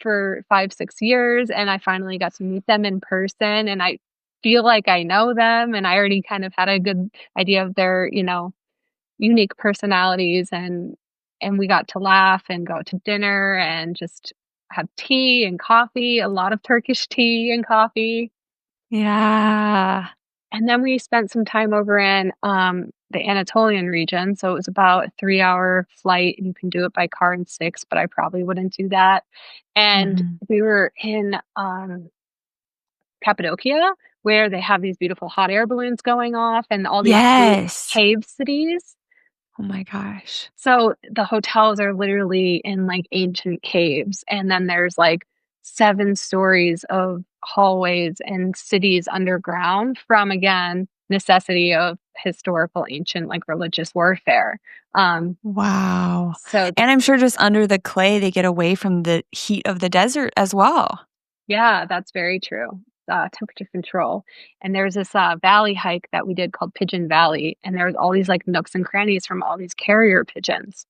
for 5, 6 years, and I finally got to meet them in person, and I feel like I know them, and I already kind of had a good idea of their, unique personalities, and we got to laugh and go to dinner and just have tea and coffee, a lot of Turkish tea and coffee. Yeah. And then we spent some time over in, the Anatolian region, so it was about a 3-hour flight. You can do it by car in 6, but I probably wouldn't do that. And Mhm. we were in, Cappadocia, where they have these beautiful hot air balloons going off and all these blue Yes. cave cities. Oh my gosh. So the hotels are literally in, like, ancient caves, and then there's, like, 7 stories of hallways and cities underground from, again, necessity of historical, ancient, like, religious warfare. Um, Wow. so And I'm sure just under the clay, they get away from the heat of the desert as well. yeah, that's very true. Temperature control. And there's this, valley hike that we did called Pigeon Valley, and there's all these, like, nooks and crannies from all these carrier pigeons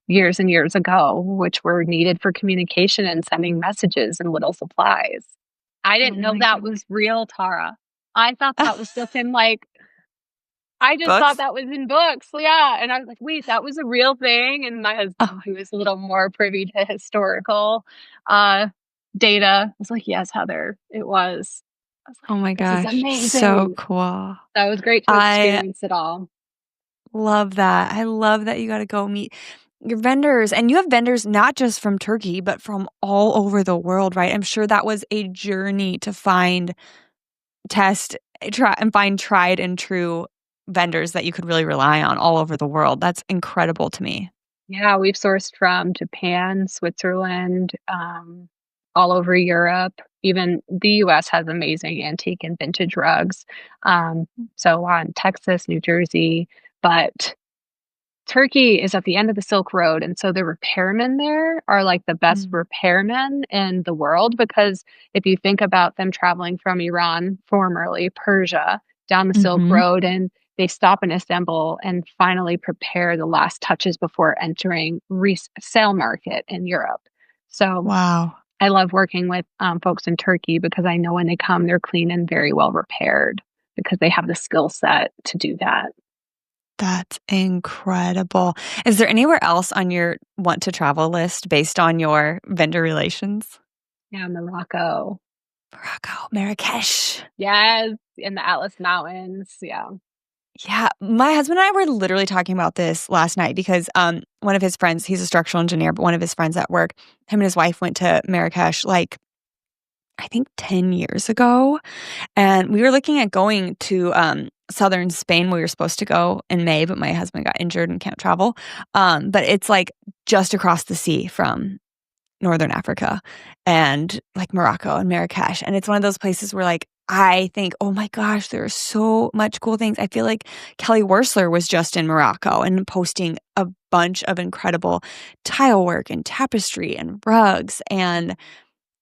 years and years ago, which were needed for communication and sending messages and little supplies. I Oh didn't know my that goodness. was real, Tara. I thought that was just in, like, I just thought Books? that was in books, yeah, and I was like, "Wait, that was a real thing?" And my Oh husband, my who is a little more privy to historical, uh, data, was like, "Yes, Heather, it was." I was oh like, my "This is gosh. So amazing." cool. So it was great to I experience it all. love that. I love that you got to go meet your vendors. And you have vendors not just from Turkey, but from all over the world, right? I'm sure that was a journey to find, test, try, and find tried and true vendors that you could really rely on all over the world. That's incredible to me. Yeah, we've sourced from Japan, Switzerland, all over Europe. Even the US has amazing antique and vintage rugs. Um, so on Texas, New Jersey, but Turkey is at the end of the Silk Road, and so the repairmen there are like the best Mm. repairmen in the world because if you think about them traveling from Iran, formerly Persia, down the Silk Mhm. Road, and they stop in Istanbul and finally prepare the last touches before entering resale market in Europe. So Wow. I love working with folks in Turkey because I know when they come, they're clean and very well repaired because they have the skill set to do that. That's incredible. Is there anywhere else on your want to travel list based on your vendor relations? Yeah, Morocco. Morocco, Marrakesh. Yes, in the Atlas Mountains, yeah. Yeah, my husband and I were literally talking about this last night because one of his friends, he's a structural engineer, but one of his friends at work, him and his wife went to Marrakesh like I think 10 years ago. And we were looking at going to southern Spain. We were supposed to go in May, but my husband got injured and can't travel. But it's like just across the sea from Northern Africa and like Morocco and Marrakesh. And it's one of those places where like I think, oh my gosh, there's so much cool things. I feel like Kelly Wersler was just in Morocco and posting a bunch of incredible tile work and tapestry and rugs. And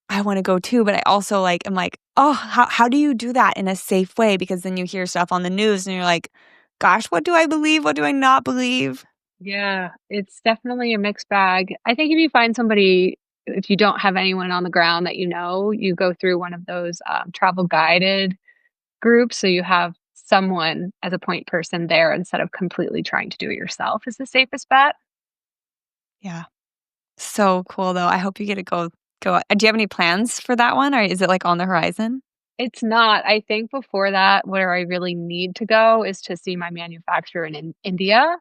I wanna go too, but I also, like, am like, "Oh, how do you do that in a safe way?" Because then you hear stuff on the news and you're like, "Gosh, what do I believe? What do I not believe?" Yeah, it's definitely a mixed bag. I think if you find somebody if you don't have anyone on the ground that you know, you go through one of those, travel guided groups, so you have someone as a point person there instead of completely trying to do it yourself is the safest bet. Yeah. So cool, though. I hope you get to go do you have any plans for that one, or is it, like, on the horizon? It's not. I think before that, where I really need to go is to see my manufacturer in India.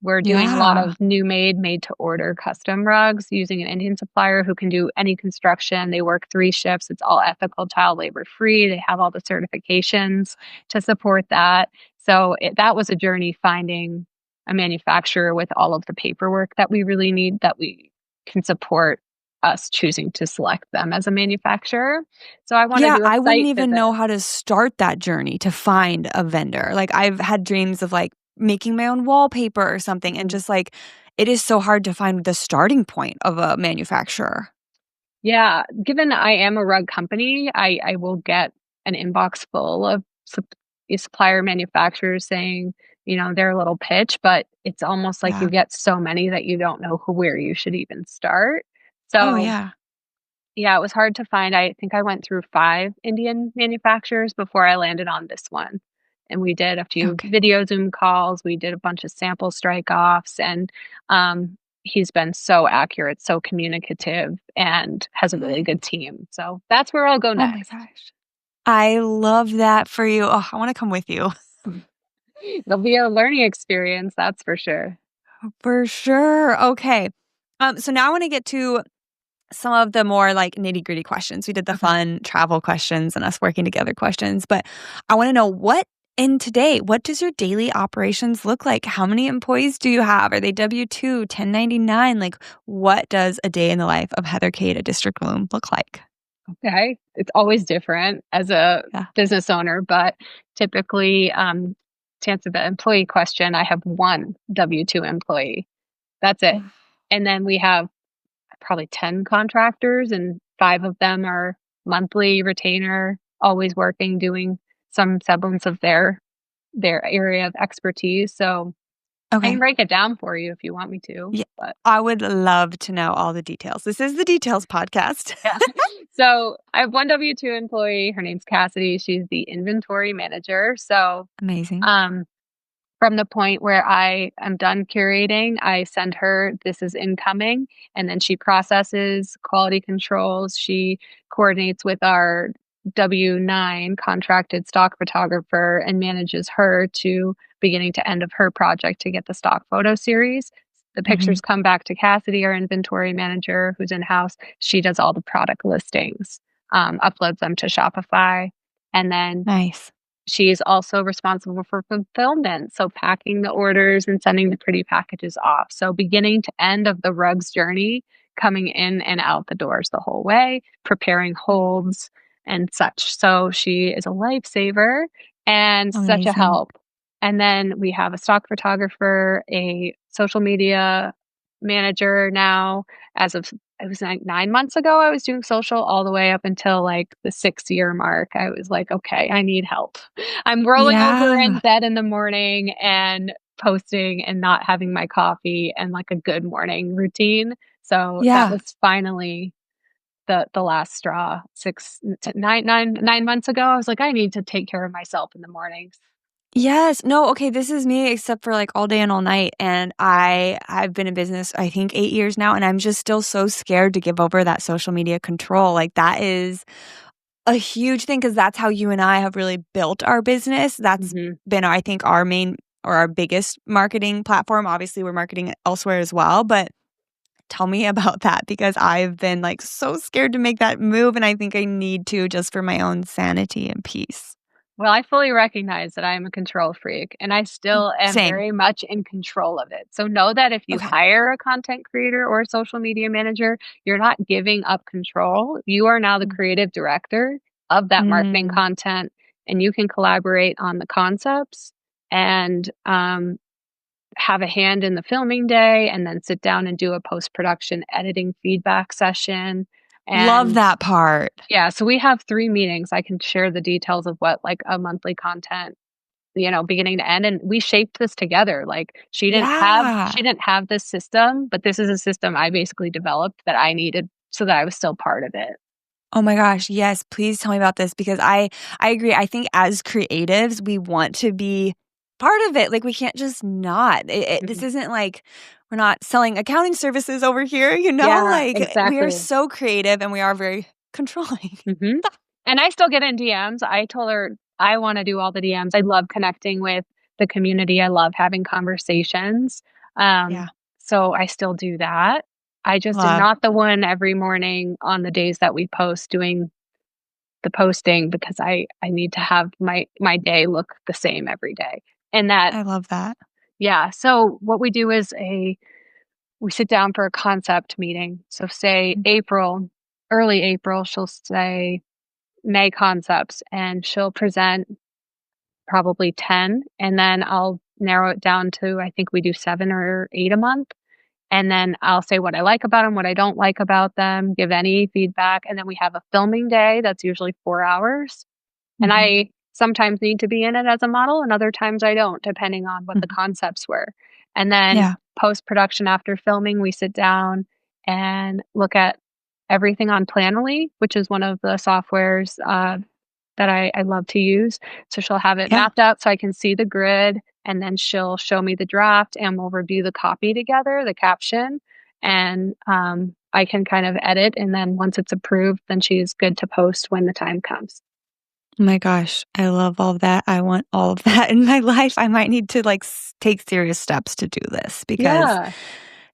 We're doing a lot Yeah. of new made to order custom rugs using an Indian supplier who can do any construction. They work 3 shifts. It's all ethical, child labor free. They have all the certifications to support that. So that was a journey finding a manufacturer with all of the paperwork that we really need that we can support us choosing to select them as a manufacturer. So I want to Yeah, do a I wouldn't site even visit. know how to start that journey to find a vendor. Like, I've had dreams of, like, making my own wallpaper or something, and Mhm. just like it is so hard to find the starting point of a manufacturer. Yeah, given I am a rug company, I will get an inbox full of supplier manufacturers saying, their little pitch, but it's almost like you Yeah. get so many that you don't know where you should even start. Oh, So, yeah. yeah, it was hard to find. I think I went through 5 Indian manufacturers before I landed on this one. And we did a few Okay. video Zoom calls, we did a bunch of sample strike offs, and he's been so accurate, so communicative, and has a really good Good. team. So that's where I'll go Oh my next. gosh. I love that for you. Oh, I wanna come with you. It'll be a learning experience, that's for sure. For sure. Okay. So now I wanna get to some of the more, like, nitty-gritty questions. We did the Okay. fun travel questions and us working together questions, but I wanna know what does your daily operations look like? How many employees do you have? Are they W-2, 1099? Like, what does a day in the life of Heather Cade at District Loom look like? Okay. It's always different as a Yeah. business owner, but typically, to answer the employee question, I have 1 W-2 employee. That's it. Mm. And then we have probably 10 contractors, and 5 of them are monthly retainer, always working, doing some semblance of their area of expertise. So I can Okay. break it down for you if you want me to, Yeah. but I would love to know all the details. This is the details podcast. yeah. So I have 1 W-2 employee. Her name's Cassidy. She's the inventory manager. So, Amazing. um, from the point where I am done curating, I send her, "This is incoming," and then she processes, quality controls, she coordinates with our W-9 contracted stock photographer and manages her to beginning to end of her project to get the stock photo series. The Mhm. pictures come back to Cassidy, our inventory manager, who's in-house. She does all the product listings, uploads them to Shopify, and then Nice. she's also responsible for fulfillment, so packing the orders and sending the pretty packages off. So beginning to end of the rug's journey, coming in and out the doors the whole way, preparing holds and such. So she is a lifesaver and such a Amazing. help. And then we have a stock photographer, a social media manager now. As of it was like 9 months ago, I was doing social all the way up until like the 6-year mark. I was like, okay, I need help. I'm rolling over in Yeah. bed in the morning and posting and not having my coffee and like a good morning routine. So that Yeah. was finally the last straw. 9 months ago, I was like, I need to take care of myself in the mornings. Yes. No, okay, this is me except for, like, all day and all night, and I've been in business, I think, 8 years now, and I'm just still so scared to give over that social media control. Like, that is a huge thing because that's how you and I have really built our business. That's Hmm. been, I think, our main or our biggest marketing platform. Obviously, we're marketing elsewhere as well, but tell me about that because I've been, like, so scared to make that move, and I think I need to just for my own sanity and peace. Well, I fully recognize that I am a control freak and I still am Same. very much in control of it. So know that if you Okay. hire a content creator or a social media manager, you're not giving up control. You are now the Mm. creative director of that marketing Mm. content, and you can collaborate on the concepts and have a hand in the filming day and then sit down and do a post production editing feedback session. Love And that part. yeah, so we have 3 meetings. I can share the details of what, like, a monthly content, beginning to end, and we shaped this together. Like, Yeah. she didn't have this system, but this is a system I basically developed that I needed so that I was still part of it. Oh my gosh, yes, please tell me about this because I agree. I think as creatives, we want to be part of it. Like we can't just not. This Mhm. isn't like we're not selling accounting services over here, you know? Yeah, Like we are exactly. so creative and we are very controlling. Mhm. And I still get in DMs. I told her I wanna do all the DMs. I love connecting with the community. I love having conversations. Um, Yeah. so I still do that. I just am Love. not the one every morning on the days that we post doing the posting because I need to have my day look the same every day. And that I love that. yeah, so what we do is a we sit down for a concept meeting. So say Mm. April, early April, she'll say May concepts and she'll present probably 10 and then I'll narrow it down to, I think we do 7 or 8 a month. And then I'll say what I like about them, what I don't like about them, give any feedback. And then we have a filming day that's usually 4 hours. And Mhm. I sometimes need to be in it as a model, and other times I don't, depending on what the Mhm. concepts were. And then Yeah. post-production after filming, we sit down and look at everything on Planoly, which is one of the softwares that I love to use. So she'll have it Yeah. mapped out so I can see the grid, and then she'll show me the draft, and we'll review the copy together, the caption, and I can kind of edit. And then once it's approved, then she's good to post when the time comes. Oh my gosh, I love all of that. I want all of that in my life. I might need to like take serious steps to do this because Yeah.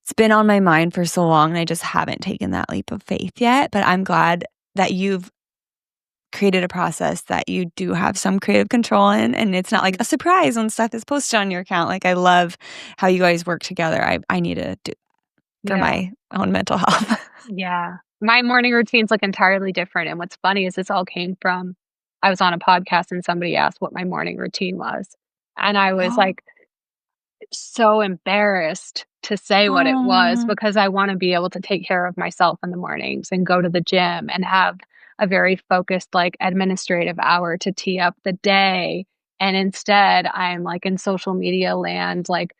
it's been on my mind for so long and I just haven't taken that leap of faith yet. But I'm glad that you've created a process that you do have some creative control in, and it's not like a surprise when stuff is posted on your account. Like, I love how you guys work together. I need to do for Yeah. my own mental health. Yeah. My morning routines look entirely different. And what's funny is this all came from I was on a podcast and somebody asked what my morning routine was. And I was like so embarrassed to say what it was Oh, because I want to be able to take care of myself in the mornings and go to the gym and have a very focused, like administrative hour to tee up the day. And instead, I'm like in social media land, like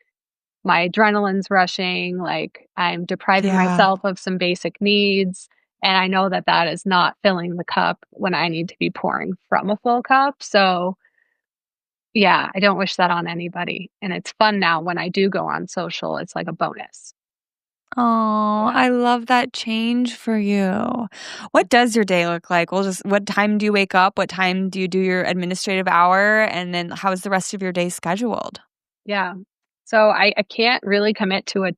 my adrenaline's rushing, like I'm depriving yeah. myself of some basic needs. And I know that that is not filling the cup when I need to be pouring from a full cup. So, yeah, I don't wish that on anybody. And it's fun now when I do go on social, it's like a bonus. Oh, Yeah. I love that change for you. What does your day look like? What time do you wake up? What time do you do your administrative hour? And then how is the rest of your day scheduled? Yeah. So I can't really commit to a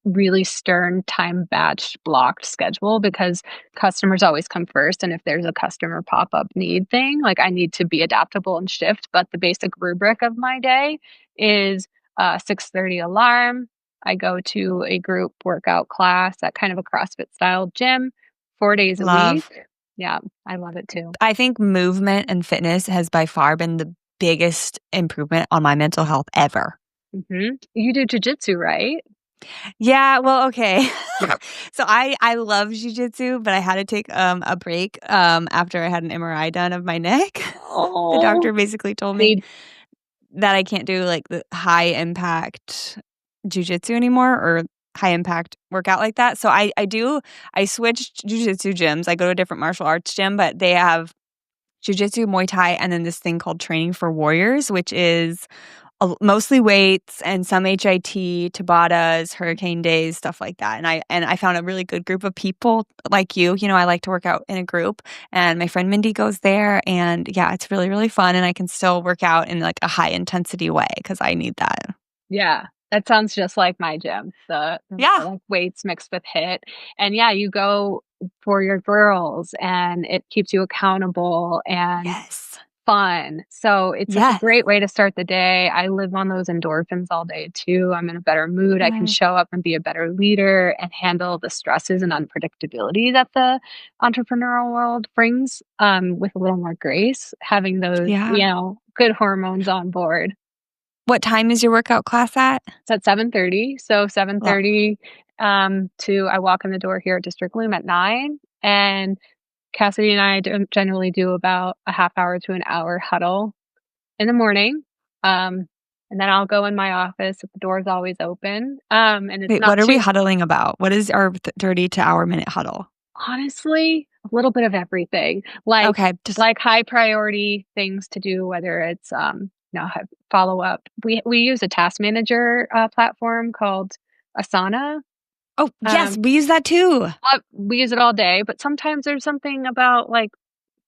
really stern time batch blocked schedule because customers always come first. And if there's a customer pop-up need thing, like I need to be adaptable and shift. But the basic rubric of my day is 6:30 alarm. I go to a group workout class at kind of a CrossFit style gym 4 days a week. Love. Yeah, I love it too. I think movement and fitness has by far been the biggest improvement on my mental health ever. You do jujitsu, right? Yeah, well, okay. So I love jujitsu, but I had to take a break after I had an MRI done of my neck. The Oh, doctor basically told me need that I can't do like the high impact jujitsu anymore or high impact workout like that. So I switched jujitsu gyms. I go to a different martial arts gym, but they have jujitsu, Muay Thai, and then this thing called Training for Warriors, which is mostly weights and some HIT, Tabatas, hurricane days, stuff like that. And I found a really good group of people like you. You know, I like to work out in a group, and my friend Mindy goes there, and yeah, it's really really fun, and I can still work out in like a high intensity way because I need that. Yeah, that sounds just like my gym. The, Yeah. like, weights mixed with HIIT, and yeah, you go for your girls, and it keeps you accountable and Yes. fun. So it's such a Yes. great way to start the day. I live on those endorphins all day too. I'm in a better mood. I can Yes. show up and be a better leader and handle the stresses and unpredictability that the entrepreneurial world brings with a little more grace, having those, Yeah. good hormones on board. What time is your workout class at? It's at 7:30. So Love. 7:30 to I walk in the door here at District Loom at 9, and Cassidy and I generally do about a half hour to an hour huddle in the morning. Um, and then I'll go in my office if the door is always open. And it's Wait, not what are we too huddling about? What is our 30 to hour minute huddle? honestly a little bit of everything. Like Okay, just like high priority things to do, whether it's follow up. We use a task manager platform called Asana. oh, yes, Um, we use that too. we use it all day, but sometimes there's something about like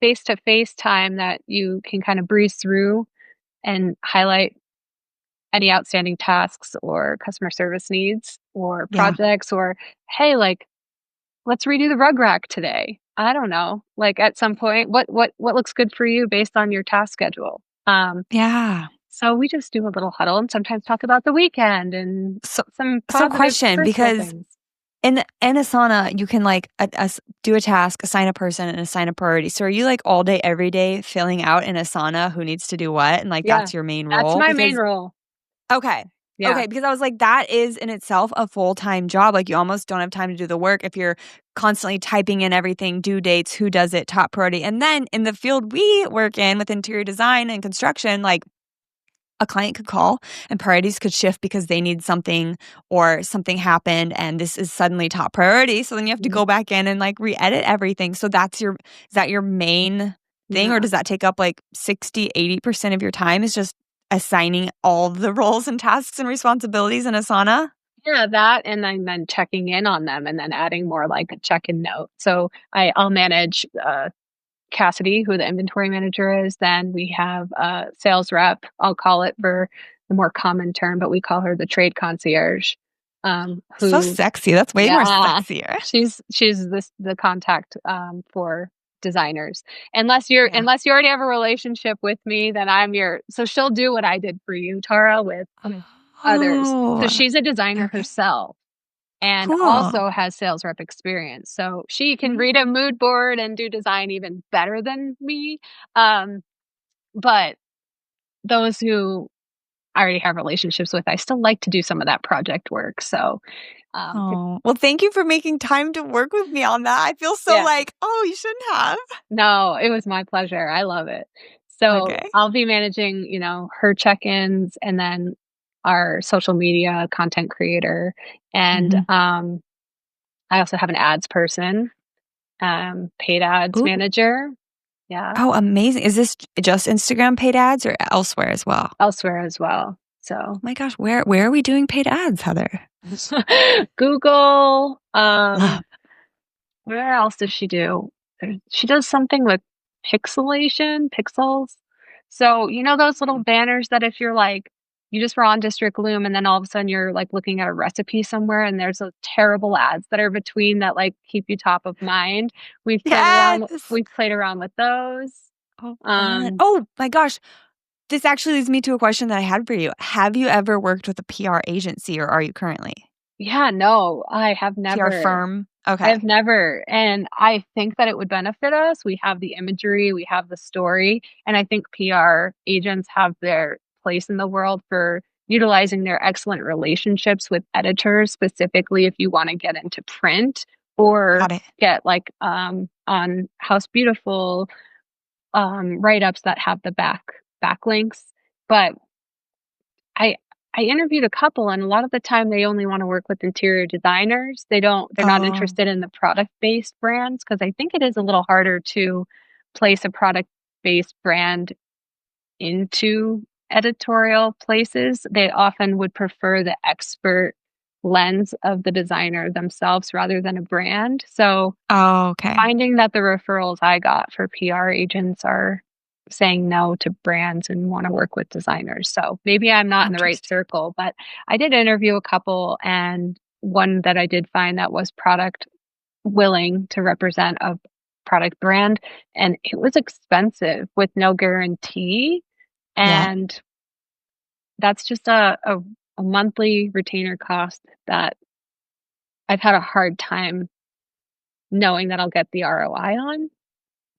face to face time that you can kind of breeze through and highlight any outstanding tasks or customer service needs or Yeah. projects or, hey, like, let's redo the rug rack today. I don't know. Like at some point, what looks good for you based on your task schedule? Yeah. So we just do a little huddle and sometimes talk about the weekend and So some so positive question, personal because things. in Asana, you can like do a task, assign a person, and assign a priority. So are you like all day, every day filling out in Asana who needs to do what? And like Yeah, that's your main that's role? my main Because role. Okay. Yeah. Okay, because I was like, that is in itself a full-time job. Like, you almost don't have time to do the work if you're constantly typing in everything, due dates, who does it, top priority. And then in the field we work in with interior design and construction, like a client could call and priorities could shift because they need something or something happened and this is suddenly top priority. So then you have to Mhm. go back in and like re-edit everything. So is that your main thing, or Yeah. does that take up like 60-80% of your time is just assigning all the roles and tasks and responsibilities in Asana? Yeah, that and then checking in on them and then adding more like a check-in note. So I'll manage Cassidy, who the inventory manager is. Then we have a sales rep, I'll call it for the more common term, but we call her the trade concierge. So Who sexy. That's way more Yeah, sexier. she's the contact for designers. Yeah. Unless you already have a relationship with me, then I'm your so she'll do what I did for you, Tara, with others. So Oh, she's a designer okay. herself and Cool. also has sales rep experience. So she can read a Amazing. mood board and do design even better than me. Um, but those who I already have relationships with, I still like to do some of that project work. So, if Oh, well, thank you for making time to work with me on that. I feel so yeah, like, oh, you shouldn't have. no, it was my pleasure. I love it. So Okay. I'll be managing, her check-ins and then our social media content creator. And Mhm. I also have an ads person, paid ads Ooh. manager. Yeah, Oh, amazing. Is this just Instagram paid ads or elsewhere as well? elsewhere as well. Oh So my gosh, where are we doing paid ads, Heather? Google, Ugh. where else does she do? She does something with pixels. So, you know those little banners that if you're like you just were on District Loom and then all of a sudden you're like looking at a recipe somewhere and there's those terrible ads that are between that like keep you top of mind. Yes. We've played around with those. Oh, fun. Um, Oh my gosh. This actually leads me to a question that I had for you. Have you ever worked with a PR agency or are you currently? yeah, no, I have PR never. firm? I have Okay. never, and I think that it would benefit us. We have the imagery, we have the story, and I think PR agents have their place in the world for utilizing their excellent relationships with editors, specifically if you want to get into print or Got it. get like on House Beautiful write-ups that have the backlinks. But I I interviewed a couple and a lot of the time they only wanna work with interior designers. They're not Oh, interested in the product-based brands because I think it is a little harder to place a product-based brand into editorial places. They often would prefer the expert lens of the designer themselves rather than a brand. So oh, okay. finding that the referrals I got for PR agents are saying no to brands and wanna work with designers, so maybe I'm not in the right Interesting. circle, but I did interview a couple, and one that I did find that was product willing to represent a product brand, and it was expensive with no guarantee, Yeah, and that's just a monthly retainer cost that I've had a hard time knowing that I'll get the ROI on.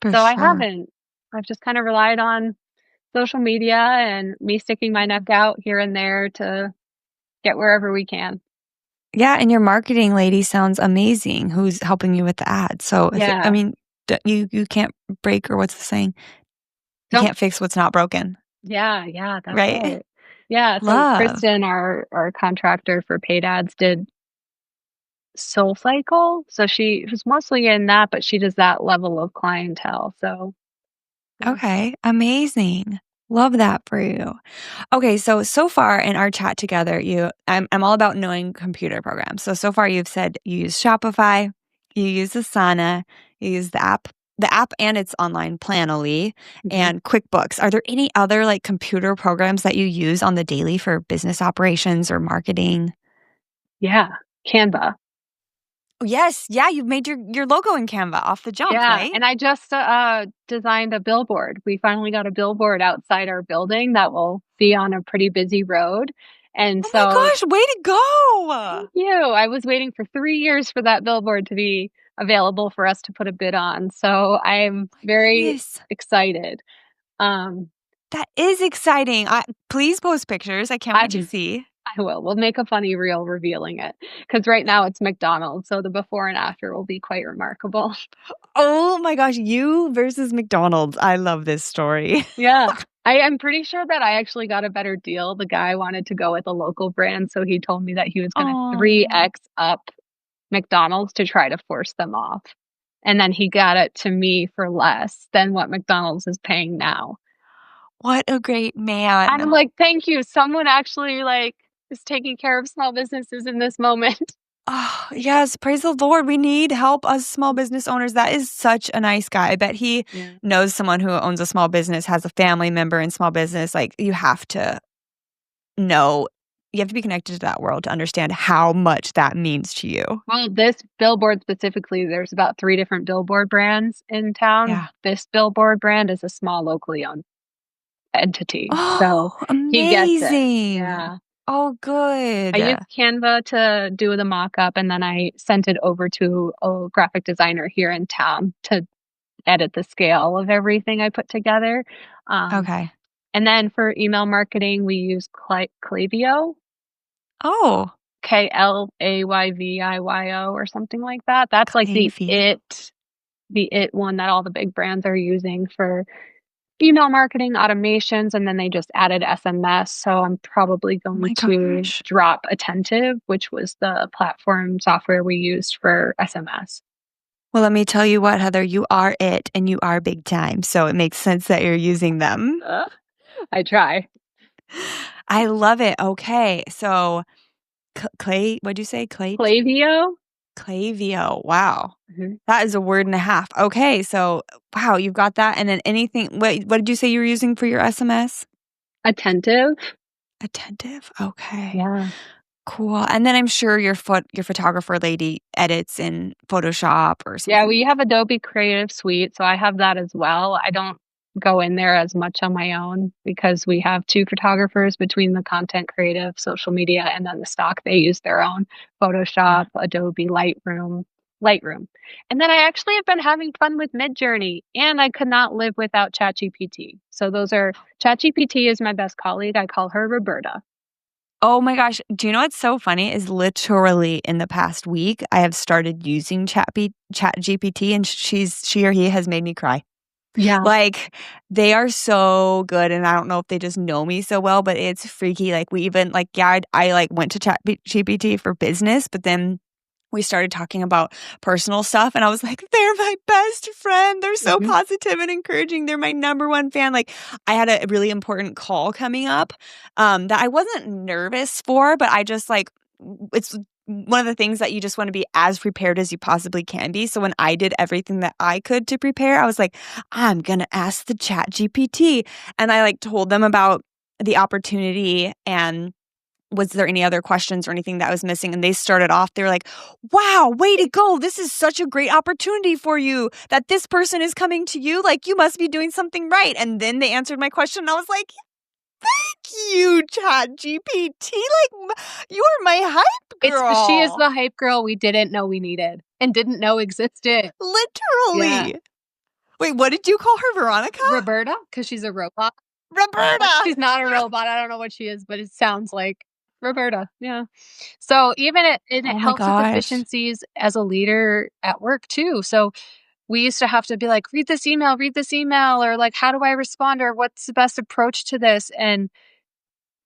for So I sure. haven't. I've just kind of relied on social media and me sticking my Yeah. neck out here and there to get wherever we can. Yeah, and your marketing lady sounds amazing, who's helping you with the ads. So, I Yeah. mean, you can't break, or what's the saying? You Don't can't fix what's not broken, Yeah, yeah, that's right? right. Yeah, so Love. Kristen, our contractor for paid ads did Soul Cycle. So she was mostly in that, but she does that level of clientele. So yeah. Okay, amazing. Love that for you. Okay, so far in our chat together, I'm all about knowing computer programs. So far you've said you use Shopify, you use Asana, you use the app and its online Planoly Mhm. and QuickBooks. Are there any other like computer programs that you use on the daily for business operations or marketing? Yeah, Canva. Oh, yes, yeah, you've made your logo in Canva off the jump, Yeah, right? and I just, designed a billboard. We finally got a billboard outside our building that will be on a pretty busy road, and Oh my so gosh, way to go! thank you. I was waiting for 3 years for that billboard to be available for us to put a bid on, so I'm My very goodness. excited. Um, That is exciting. Please post pictures. I can't wait to see. I will. We'll make a funny reel revealing it because right now it's McDonald's. So the before and after will be quite remarkable. Oh my gosh, you versus McDonald's. I love this story. Yeah. I'm pretty sure that I actually got a better deal. The guy wanted to go with a local brand. So he told me that he was going to Oh, 3x up McDonald's to try to force them off. And then he got it to me for less than what McDonald's is paying now. what a great And man. I'm like, thank you. Someone actually like is taking care of small businesses in this moment. Oh, yes, praise the Lord. We need help as small business owners. That is such a nice guy. I bet he knows someone who owns a small business, has a family member in small business. Like, you have to know, you have to be connected to that world to understand how much that means to you. Well, this billboard specifically, there's about 3 different billboard brands in town. Yeah. This billboard brand is a small locally owned entity. So Oh, he gets it. amazing. Yeah. Oh, good. I used Canva to do the mock-up, and then I sent it over to a graphic designer here in town to edit the scale of everything I put together. Okay. And then for email marketing, we use Klaviyo, Oh, Klayviyo or something like that. That's like Klaviyo. the it one that all the big brands are using for email marketing automations, and then they just added SMS. So I'm probably Oh going my to gosh. drop Attentive, which was the platform software we used for SMS. Well, let me tell you what, Heather, you are it and you are big time. So it makes sense that you're using them. I try. I love it. Okay. So what'd you say? Klaviyo. Klaviyo. Wow. Mhm. That is a word and a half. Okay. So, wow, you've got that. And then what did you say you were using for your SMS? Attentive. Attentive. Okay. Yeah. Cool. And then I'm sure your photographer lady edits in Photoshop or something. Yeah, we have Adobe Creative Suite, so I have that as well. I don't go in there as much on my own because we have 2 photographers between the content creative, social media, and then the stock. They use their own Photoshop, Adobe Lightroom. And then I actually have been having fun with Midjourney, and I could not live without ChatGPT. So ChatGPT is my best colleague. I call her Roberta. Oh my gosh. Do you know what's so funny is literally in the past week, I have started using ChatGPT and she or he has made me cry. Yeah. Like, they are so good, and I don't know if they just know me so well, but it's freaky. Like, we even I went to ChatGPT for business, but then we started talking about personal stuff, and I was like, they're my best friend. They're so positive and encouraging. They're my number one fan. Like, I had a really important call coming up that I wasn't nervous for, but I just it's one of the things that you just want to be as prepared as you possibly can be. So when I did everything that I could to prepare, I was like, I'm going to ask the ChatGPT. And I told them about the opportunity and was there any other questions or anything that was missing? And they started off, they were like, wow, way to go. This is such a great opportunity for you that this person is coming to you. Like, you must be doing something right. And then they answered my question. And I was like, thank you, ChatGPT. You are my hype girl. She is the hype girl we didn't know we needed and didn't know existed. Literally. Yeah. Wait, what did you call her, Veronica? Roberta, because she's a robot. Roberta. She's not a robot. I don't know what she is, but it sounds like Roberta. Yeah. So even it helps with efficiencies as a leader at work too. So we used to have to be like, read this email, or like, how do I respond, or what's the best approach to this? And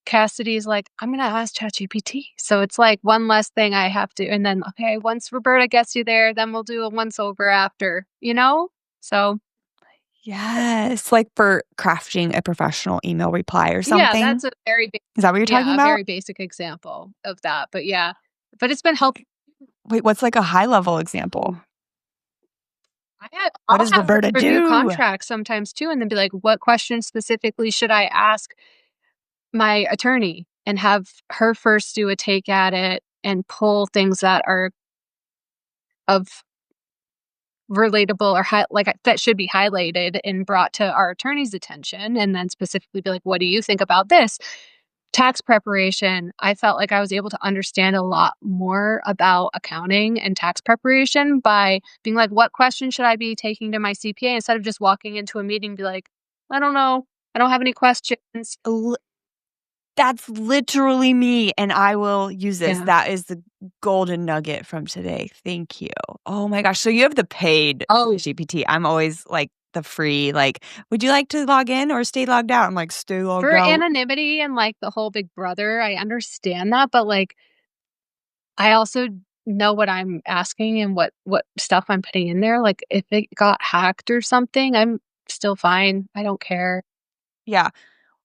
Cassidy's like, I'm going to ask ChatGPT. So it's like one less thing I have to. And then, okay, once Roberta gets you there, then we'll do a once over after, So. Yes, like for crafting a professional email reply or something. Yeah, that's a very Is that what you're talking about? A very basic example of that. But yeah, but it's been helpful. Wait, what's like a high level example? What does Roberta do? Contracts sometimes too, and then be like, what questions specifically should I ask my attorney, and have her first do a take at it and pull things that are of relatable or that should be highlighted and brought to our attorney's attention, and then specifically be like, what do you think about this? Tax preparation, I felt like I was able to understand a lot more about accounting and tax preparation by being like, what question should I be taking to my CPA, instead of just walking into a meeting and be like, I don't know. I don't have any questions. That's literally me, and I will use this. Yeah. That is the golden nugget from today. Thank you. Oh my gosh. So you have the paid GPT. I'm always like the free, like, would you like to log in or stay logged out? I'm like, stay logged For out. anonymity and, like, the whole Big Brother, I understand that, but, like, I also know what I'm asking and what stuff I'm putting in there. Like, if it got hacked or something, I'm still fine. I don't care. Yeah.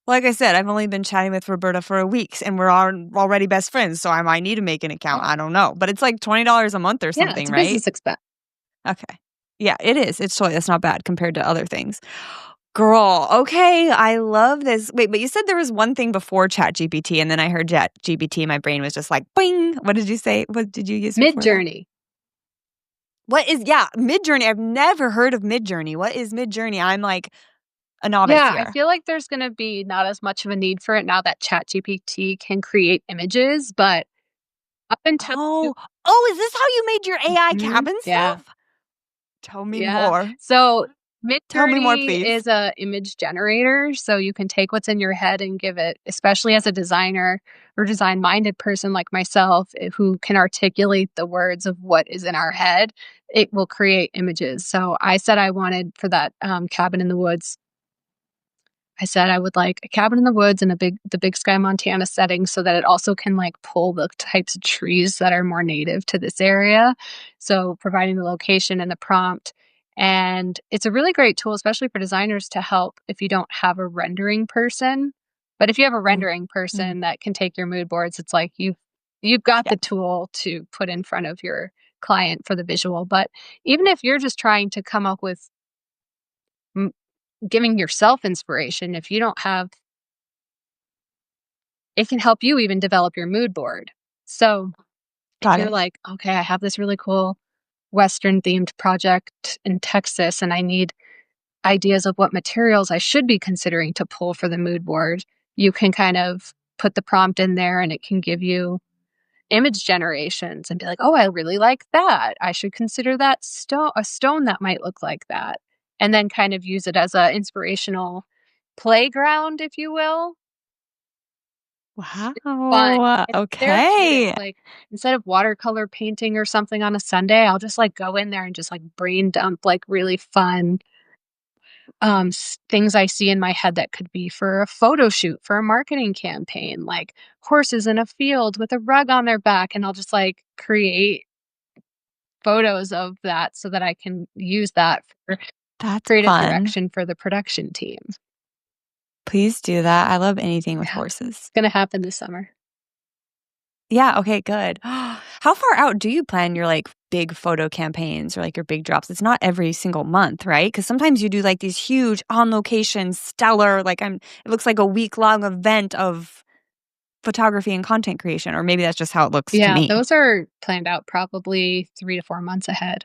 Like I said, I've only been chatting with Roberta for a week and we're already best friends. So I might need to make an account. I don't know. But it's like $20 a month or Yeah, something, it's a right? business expense. Okay. Yeah, it is. It's totally, that's not bad compared to other things. Girl, okay, I love this. Wait, but you said there was one thing before ChatGPT, and then I heard ChatGPT. My brain was just like, bing. What did you say? What did you use before that? Midjourney. What is, yeah, Midjourney. I've never heard of Midjourney. What is Midjourney? I'm like a novice Yeah, I here. feel like there's gonna be not as much of a need for it now that ChatGPT can create images, but up until Is this how you made your AI Mhm, cabin yeah. stuff? Tell me Yeah. more. So Tell me more, Midjourney please. is a image generator. So you can take what's in your head and give it, especially as a designer or design minded person like myself, who can articulate the words of what is in our head, it will create images. So I said I wanted for that cabin in the woods. I said I would like a cabin in the woods in the Big Sky, Montana setting so that it also can like pull the types of trees that are more native to this area. So providing the location and the prompt. And it's a really great tool, especially for designers to help if you don't have a rendering person. But if you have a Mm, rendering mm, person that can take your mood boards, it's like you've got yeah, the tool to put in front of your client for the visual. But even if you're just trying to come up with giving yourself inspiration, if you don't have, it can help you even develop your mood board. So if got you're it. like, okay, I have this really cool Western themed project in Texas and I need ideas of what materials I should be considering to pull for the mood board, you can kind of put the prompt in there and it can give you image generations and be like, oh, I really like that. I should consider that a stone that might look like that. And then kind of use it as a inspirational playground, if you will. Fun. Wow. It's therapeutic, Okay. like, instead of watercolor painting or something on a Sunday, I'll just, like, go in there and just, like, brain dump, like, really fun, things I see in my head that could be for a photo shoot, for a marketing campaign, like horses in a field with a rug on their back, and I'll just, like, create photos of that so that I can use that for That's creative fun. direction for the production team. Please do that. I love anything with Yeah, horses. it's gonna happen this summer. Yeah, okay, good. How far out do you plan your, like, big photo campaigns or, like, your big drops? It's not every single month, right? Because sometimes you do, like, these huge on location, stellar, like, it looks like a week-long event of photography and content creation, or maybe that's just how it looks to Yeah, me. those are planned out probably 3 to 4 months ahead.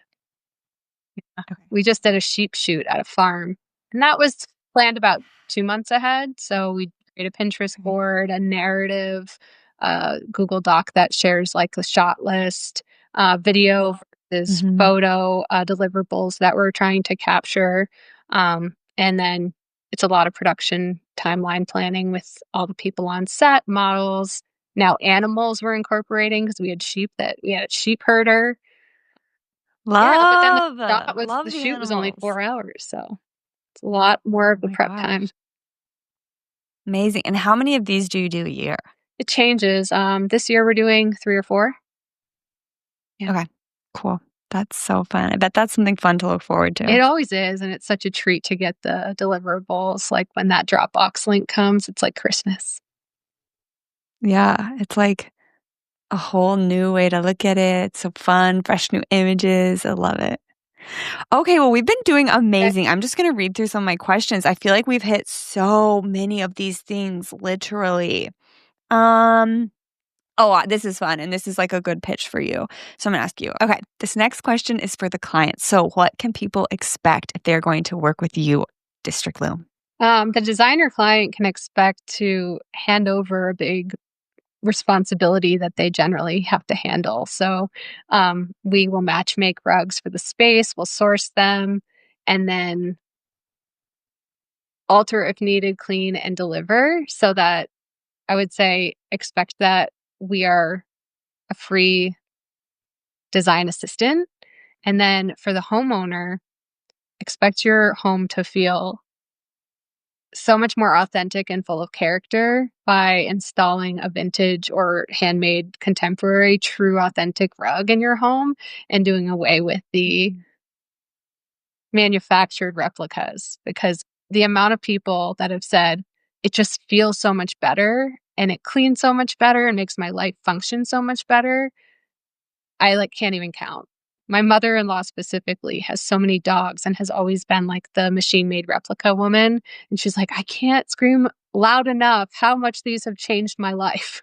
Okay. We just did a sheep shoot at a farm, and that was planned about 2 months ahead, so we create a Pinterest Okay. board, a narrative, Google Doc that shares, like, the shot list, video versus Mhm. photo, deliverables that we're trying to capture, and then it's a lot of production timeline planning with all the people on set, models. Now animals we're incorporating because we had a sheep herder. Yeah, but then the Love the shoot was only animals. 4 hours, so it's a lot more Oh of the my prep time. gosh. Amazing, and how many of these do you do a year? It changes, this year we're doing 3 or 4. Yeah. Okay, cool. That's so fun. I bet that's something fun to look forward to. It always is, and it's such a treat to get the deliverables, like, when that Dropbox link comes, it's like Christmas. Yeah, it's like a whole new way to look at it. It's so fun, fresh new images. I love it. Okay, well, we've been doing Okay. amazing. I'm just going to read through some of my questions. I feel like we've hit so many of these things, literally. Um, this is fun, and this is like a good pitch for you. So I'm going to ask you. Okay, this next question is for the client. So, what can people expect if they're going to work with you, District Loom? The designer client can expect to hand over a big responsibility that they generally have to handle. So, we will match make rugs for the space, we'll source them, and then alter if needed, clean, and deliver, so that I would say expect that we are a free design assistant. And then for the homeowner, expect your home to feel so much more authentic and full of character by installing a vintage or handmade contemporary true authentic rug in your home and doing away with the manufactured replicas, because the amount of people that have said it just feels so much better and it cleans so much better and makes my life function so much better, I like can't even count. My mother-in-law specifically has so many dogs and has always been like the machine-made replica woman, and she's like, "I can't scream loud enough how much these have changed my life."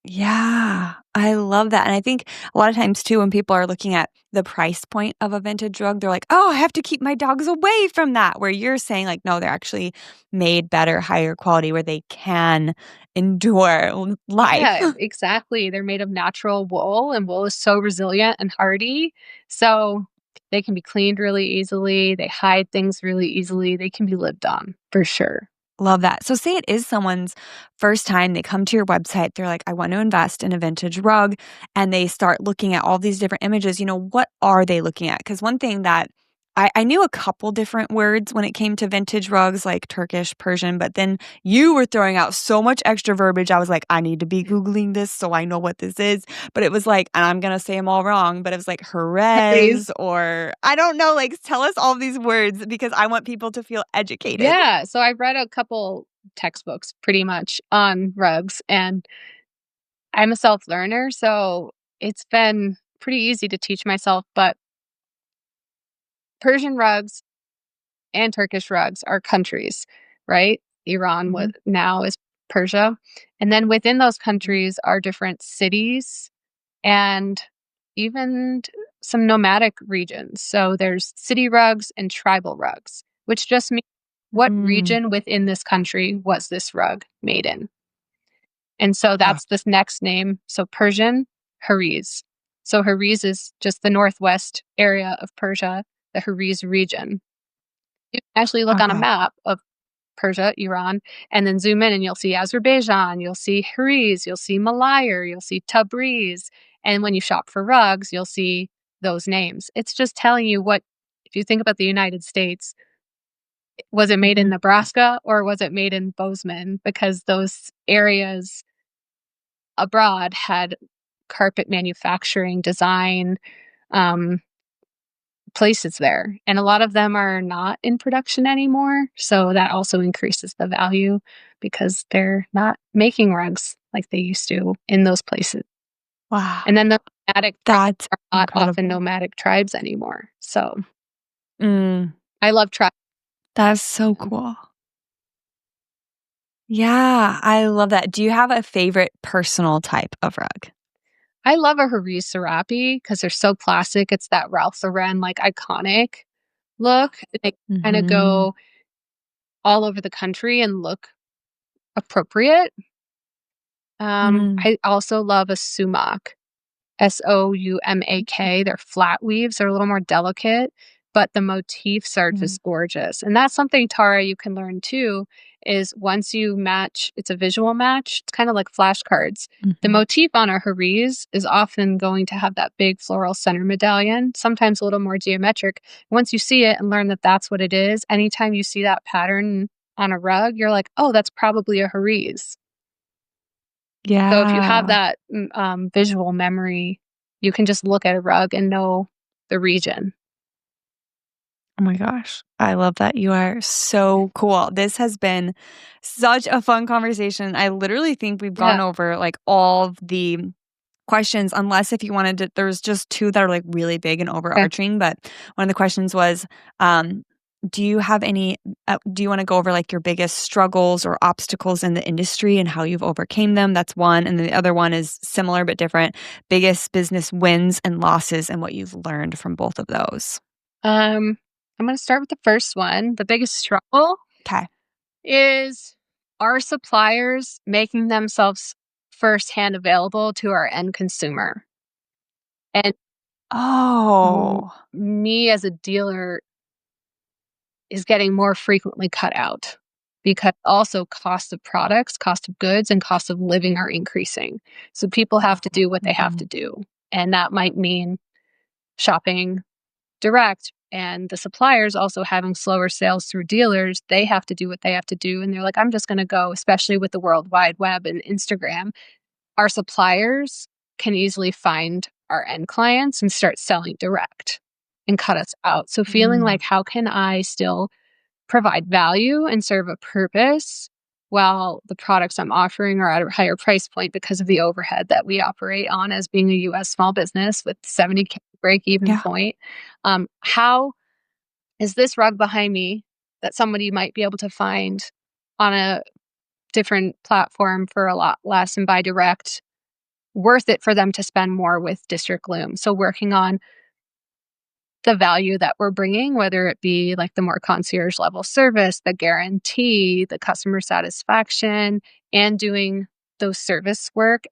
Yeah, I love that, and I think a lot of times too, when people are looking at the price point of a vintage rug, they're like, "Oh, I have to keep my dogs away from that," where you're saying like, "No, they're actually made better, higher quality where they can endure life." Yeah, exactly. They're made of natural wool, and wool is so resilient and hardy, so they can be cleaned really easily, they hide things really easily, they can be lived on, for sure. Love that. So say it is someone's first time, they come to your website, they're like, "I want to invest in a vintage rug," and they start looking at all these different images, what are they looking at? Because one thing that I knew a couple different words when it came to vintage rugs, like Turkish, Persian, but then you were throwing out so much extra verbiage. I was like, I need to be Googling this so I know what this is. But it was like, and I'm going to say them all wrong, but it was like Please. Jerez or I don't know, like tell us all these words because I want people to feel educated. Yeah, so I've read a couple textbooks pretty much on rugs, and I'm a self-learner, so it's been pretty easy to teach myself, but Persian rugs and Turkish rugs are countries, right? Iran Mhm. what now is Persia. And then within those countries are different cities and even some nomadic regions. So there's city rugs and tribal rugs, which just means what Mm. region within this country was this rug made in? And so Oh, that's this next name. So Persian, Hariz. So Hariz is just the northwest area of Persia, the Hariz region. You can actually look on a okay. map of Persia, Iran, and then zoom in and you'll see Azerbaijan, you'll see Hariz, you'll see Malayar, you'll see Tabriz. And when you shop for rugs, you'll see those names. It's just telling you what, if you think about the United States, was it made in Mhm. Nebraska or was it made in Bozeman? Because those areas abroad had carpet manufacturing, design, um, places there. And a lot of them are not in production anymore. So that also increases the value because they're not making rugs like they used to in those places. Wow. And then the nomadic tribes That's are not often incredible. nomadic tribes anymore. So Mm, I love tribes. that's so cool. Yeah, I love that. Do you have a favorite personal type of rug? I love a Haris Serapi because they're so classic. It's that Ralph Lauren like iconic look. They kind of Mhm. go all over the country and look appropriate. Mm, I also love a sumac, Soumak. They're flat weaves, they're a little more delicate, but the motifs are mm, just gorgeous. And that's something, Tara, you can learn too, is once you match, it's a visual match, it's kind of like flashcards. The mhm. motif on a Haris is often going to have that big floral center medallion, sometimes a little more geometric. Once you see it and learn that that's what it is, anytime you see that pattern on a rug, you're like, oh, that's probably a Haris. So if you have Yeah. that, visual memory, you can just look at a rug and know the region. Oh my gosh. I love that. You are so cool. This has been such a fun conversation. I literally think we've gone Yeah, over like all of the questions, unless if you wanted to, there's just two that are like really big and okay. overarching. But one of the questions was, um, do you have any, do you want to go over like your biggest struggles or obstacles in the industry and how you've overcame them? That's one. And then the other one is similar but different, biggest business wins and losses and what you've learned from both of those. Um, I'm gonna start with the first one. The biggest struggle Okay. is our suppliers making themselves firsthand available to our end consumer. And Oh. me as a dealer is getting more frequently cut out because also cost of products, cost of goods, and cost of living are increasing. So people have to do what they have to do. And that might mean shopping direct, and the suppliers also having slower sales through dealers. They have to do what they have to do. And they're like, I'm just going to go, especially with the World Wide Web and Instagram. Our suppliers can easily find our end clients and start selling direct and cut us out. So feeling like, how can I still provide value and serve a purpose while the products I'm offering are at a higher price point because of the overhead that we operate on as being a US small business with 70K break even point. How is this rug behind me that somebody might be able to find on a different platform for a lot less and buy direct worth it for them to spend more with District Loom? So working on the value that we're bringing, whether it be like the more concierge level service, the guarantee, the customer satisfaction, and doing those service work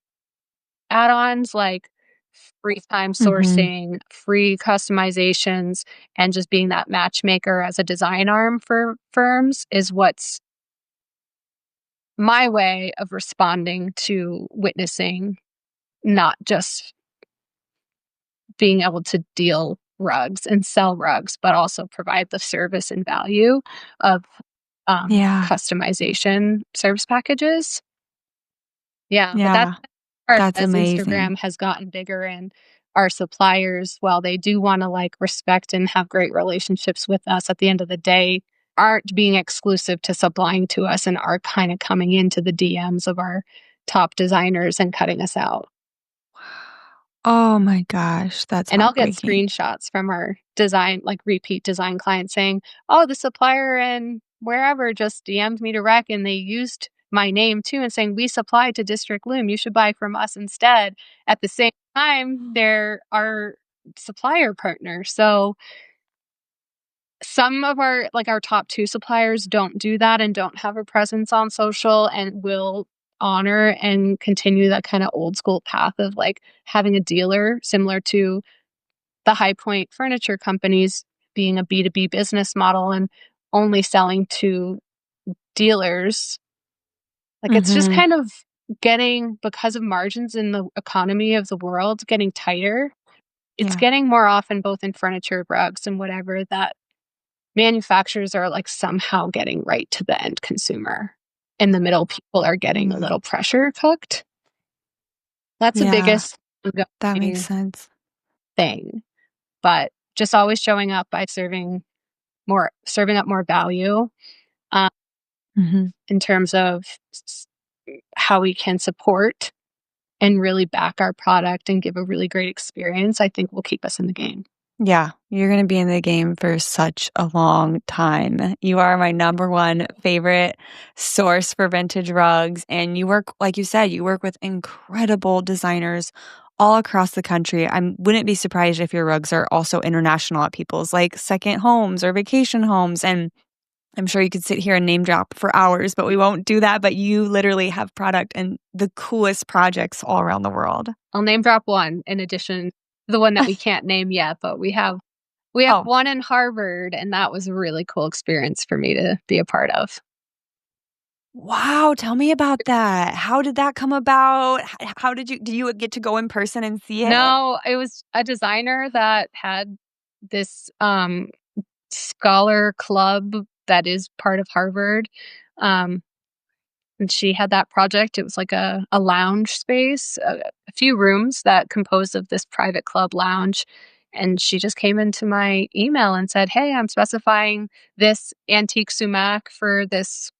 add-ons like free time sourcing, free customizations, and just being that matchmaker as a design arm for firms is what's my way of responding to witnessing not just being able to deal rugs and sell rugs, but also provide the service and value of customization service packages. But that's part That's as amazing. Instagram has gotten bigger and our suppliers, while they do want to like respect and have great relationships with us, at the end of the day, aren't being exclusive to supplying to us and are kind of coming into the DMs of our top designers and cutting us out. Oh my gosh, that's And I'll get heartbreaking. screenshots from our design, like repeat design clients saying, oh, the supplier and wherever just DM'd me direct and they used my name too and saying, we supply to District Loom. You should buy from us instead. At the same time, they're our supplier partner. So some of our top 2 suppliers don't do that and don't have a presence on social and will honor and continue that kind of old school path of like having a dealer similar to the High Point furniture companies being a B2B business model and only selling to dealers. Like it's just kind of getting, because of margins in the economy of the world getting tighter, it's getting more often both in furniture, rugs, and whatever that manufacturers are like somehow getting right to the end consumer. In the middle, people are getting a little pressure cooked. That's the biggest that makes sense. thing. But just always showing up by serving up more value in terms of how we can support and really back our product and give a really great experience, I think will keep us in the game. Yeah, you're going to be in the game for such a long time. You are my number one favorite source for vintage rugs. And you work, like you said, you work with incredible designers all across the country. I wouldn't be surprised if your rugs are also international at people's like second homes or vacation homes. And I'm sure you could sit here and name drop for hours, but we won't do that. But you literally have product and the coolest projects all around the world. I'll name drop one in addition to the one that we can't name yet, but we have one in Harvard, and that was a really cool experience for me to be a part of. Wow, tell me about that. How did that come about? How did you get to go in person and see it? No, it was a designer that had this scholar club that is part of Harvard. And she had that project. It was like a lounge space, a few rooms that composed of this private club lounge. And she just came into my email and said, hey, I'm specifying this antique sumac for this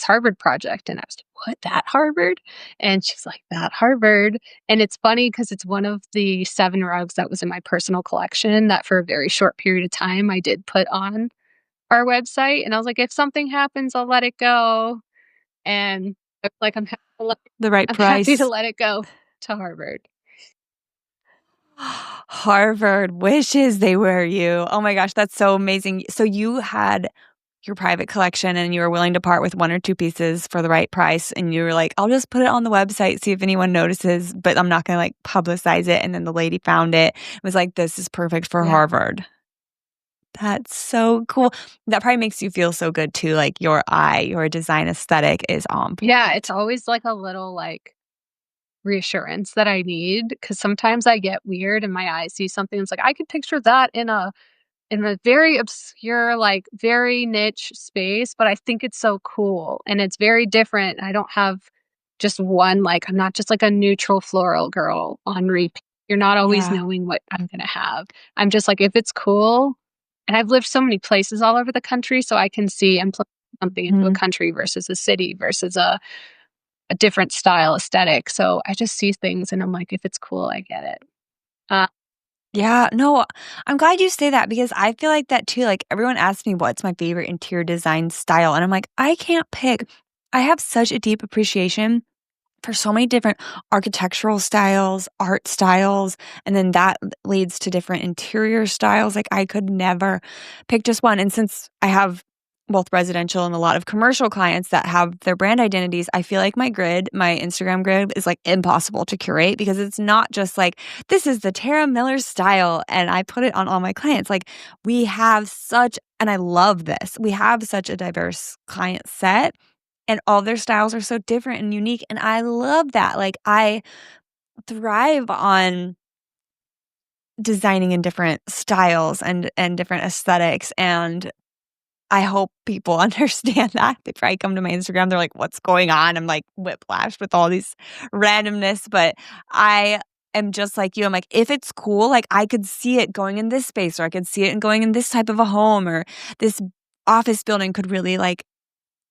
Harvard project. And I was like, what, that Harvard? And she's like, that Harvard. And it's funny because it's one of the 7 rugs that was in my personal collection that for a very short period of time I did put on our website. And I was like, if something happens, I'll let it go. And I was like, I'm happy to let it go to Harvard. Harvard wishes they were you. Oh my gosh, that's so amazing. So you had your private collection and you were willing to part with 1 or 2 pieces for the right price. And you were like, I'll just put it on the website, see if anyone notices, but I'm not going to like publicize it. And then the lady found it and was like, this is perfect for Harvard. That's so cool. That probably makes you feel so good too, like your eye, your design aesthetic is on Yeah, it's point. always like a little like reassurance that I need because sometimes I get weird and my eyes see something. It's like I could picture that in a very obscure, like very niche space, but I think it's so cool and it's very different. I don't have just one, like, I'm not just like a neutral floral girl on repeat. You're not always Yeah. knowing what I'm going to have. I'm just like, if it's cool, and I've lived so many places all over the country, so I can see and put something into a Mhm. country versus a city versus a different style aesthetic. So I just see things and I'm like, if it's cool, I get it. Uh, Yeah, no, I'm glad you say that because I feel like that too. Like everyone asks me what's my favorite interior design style, and I'm like, I can't pick. I have such a deep appreciation for so many different architectural styles, art styles, and then that leads to different interior styles. Like I could never pick just one. And since I have both residential and a lot of commercial clients that have their brand identities, I feel like my grid, my Instagram grid is like impossible to curate because it's not just like, this is the Tara Miller style. And I put it on all my clients. Like we have such, and I love this, we have such a diverse client set and all their styles are so different and unique, and I love that. Like, I thrive on designing in different styles and different aesthetics, and I hope people understand that. They probably come to my Instagram, they're like, "What's going on?" I'm like whiplashed with all these randomness, but I am just like you. I'm like, if it's cool, like, I could see it going in this space, or I could see it and going in this type of a home, or this office building could really, like,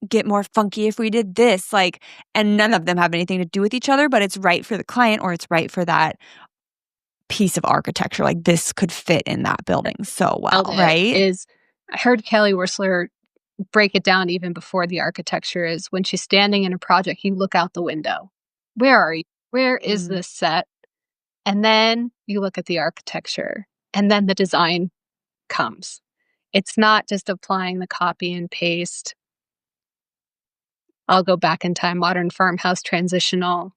get more funky if we did this, like, and none of them have anything to do with each other, but it's right for the client or it's right for that piece of architecture. Like this could fit in that building so Nailed well, it right? is I heard Kelly Whistler break it down even before the architecture is when she's standing in a project, you look out the window. Where are you? Where is Mhm. this set? And then you look at the architecture and then the design comes. It's not just applying the copy and paste. I'll go back in time, modern farmhouse transitional.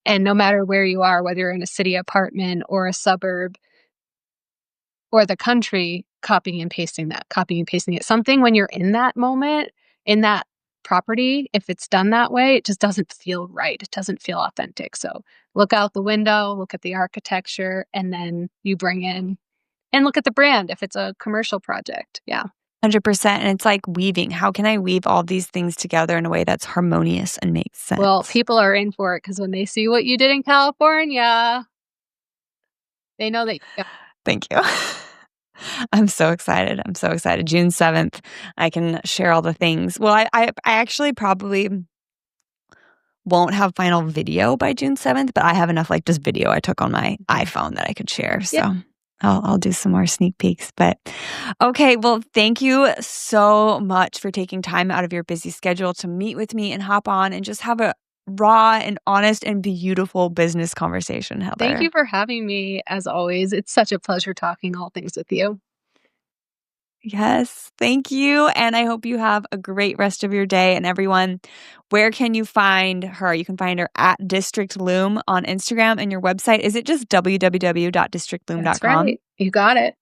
And no matter where you are, whether you're in a city apartment or a suburb or the country, copying and pasting that, copying and pasting it. Something when you're in that moment, in that property, if it's done that way, it just doesn't feel right. It doesn't feel authentic. So look out the window, look at the architecture, and then you bring in and look at the brand if it's a commercial project. Yeah. 100%. And it's like weaving. How can I weave all these things together in a way that's harmonious and makes Well, sense? people are in for it because when they see what you did in California, they know that you got Thank you. I'm so excited. I'm so excited. June 7th, I can share all the things. Well, I actually probably won't have final video by June 7th, but I have enough like just video I took on my Mhm. iPhone that I could share. Yeah. So I'll do some more sneak peeks. But okay, well, thank you so much for taking time out of your busy schedule to meet with me and hop on and just have a raw and honest and beautiful business conversation, Thank Heather. you for having me as always. It's such a pleasure talking all things with you. Yes, thank you. And I hope you have a great rest of your day. And everyone, where can you find her? You can find her at District Loom on Instagram, and your website. Is it just That's www.districtloom.com? right. You got it.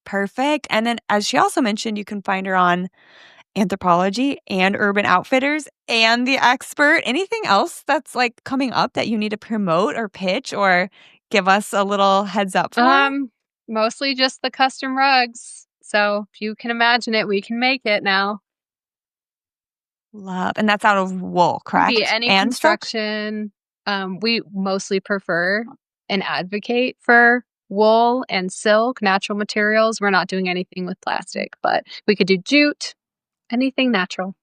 Perfect. And then, as she also mentioned, you can find her on Anthropologie and Urban Outfitters and The Expert. Anything else that's like coming up that you need to promote or pitch or give us a little heads up for? Um, Mostly just the custom rugs. So if you can imagine it, we can make it now. Love. And that's out of wool, Can be correct? any And silk? construction. We mostly prefer and advocate for wool and silk, natural materials. We're not doing anything with plastic, but we could do jute, anything natural.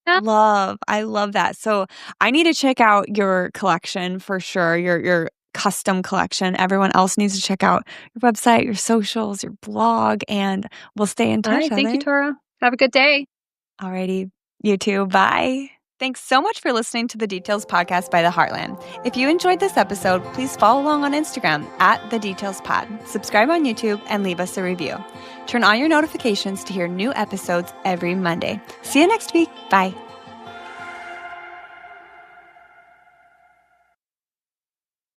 Yeah. Love. I love that. So I need to check out your collection for sure, your custom collection. Everyone else needs to check out your website, your socials, your blog, and we'll stay in All touch, right. Thank you, Heather. Tora. Have a good day. Alrighty. You too. Bye. Thanks so much for listening to the Details Podcast by the Heartland. If you enjoyed this episode, please follow along on Instagram at The Details Pod, subscribe on YouTube, and leave us a review. Turn on your notifications to hear new episodes every Monday. See you next week. Bye.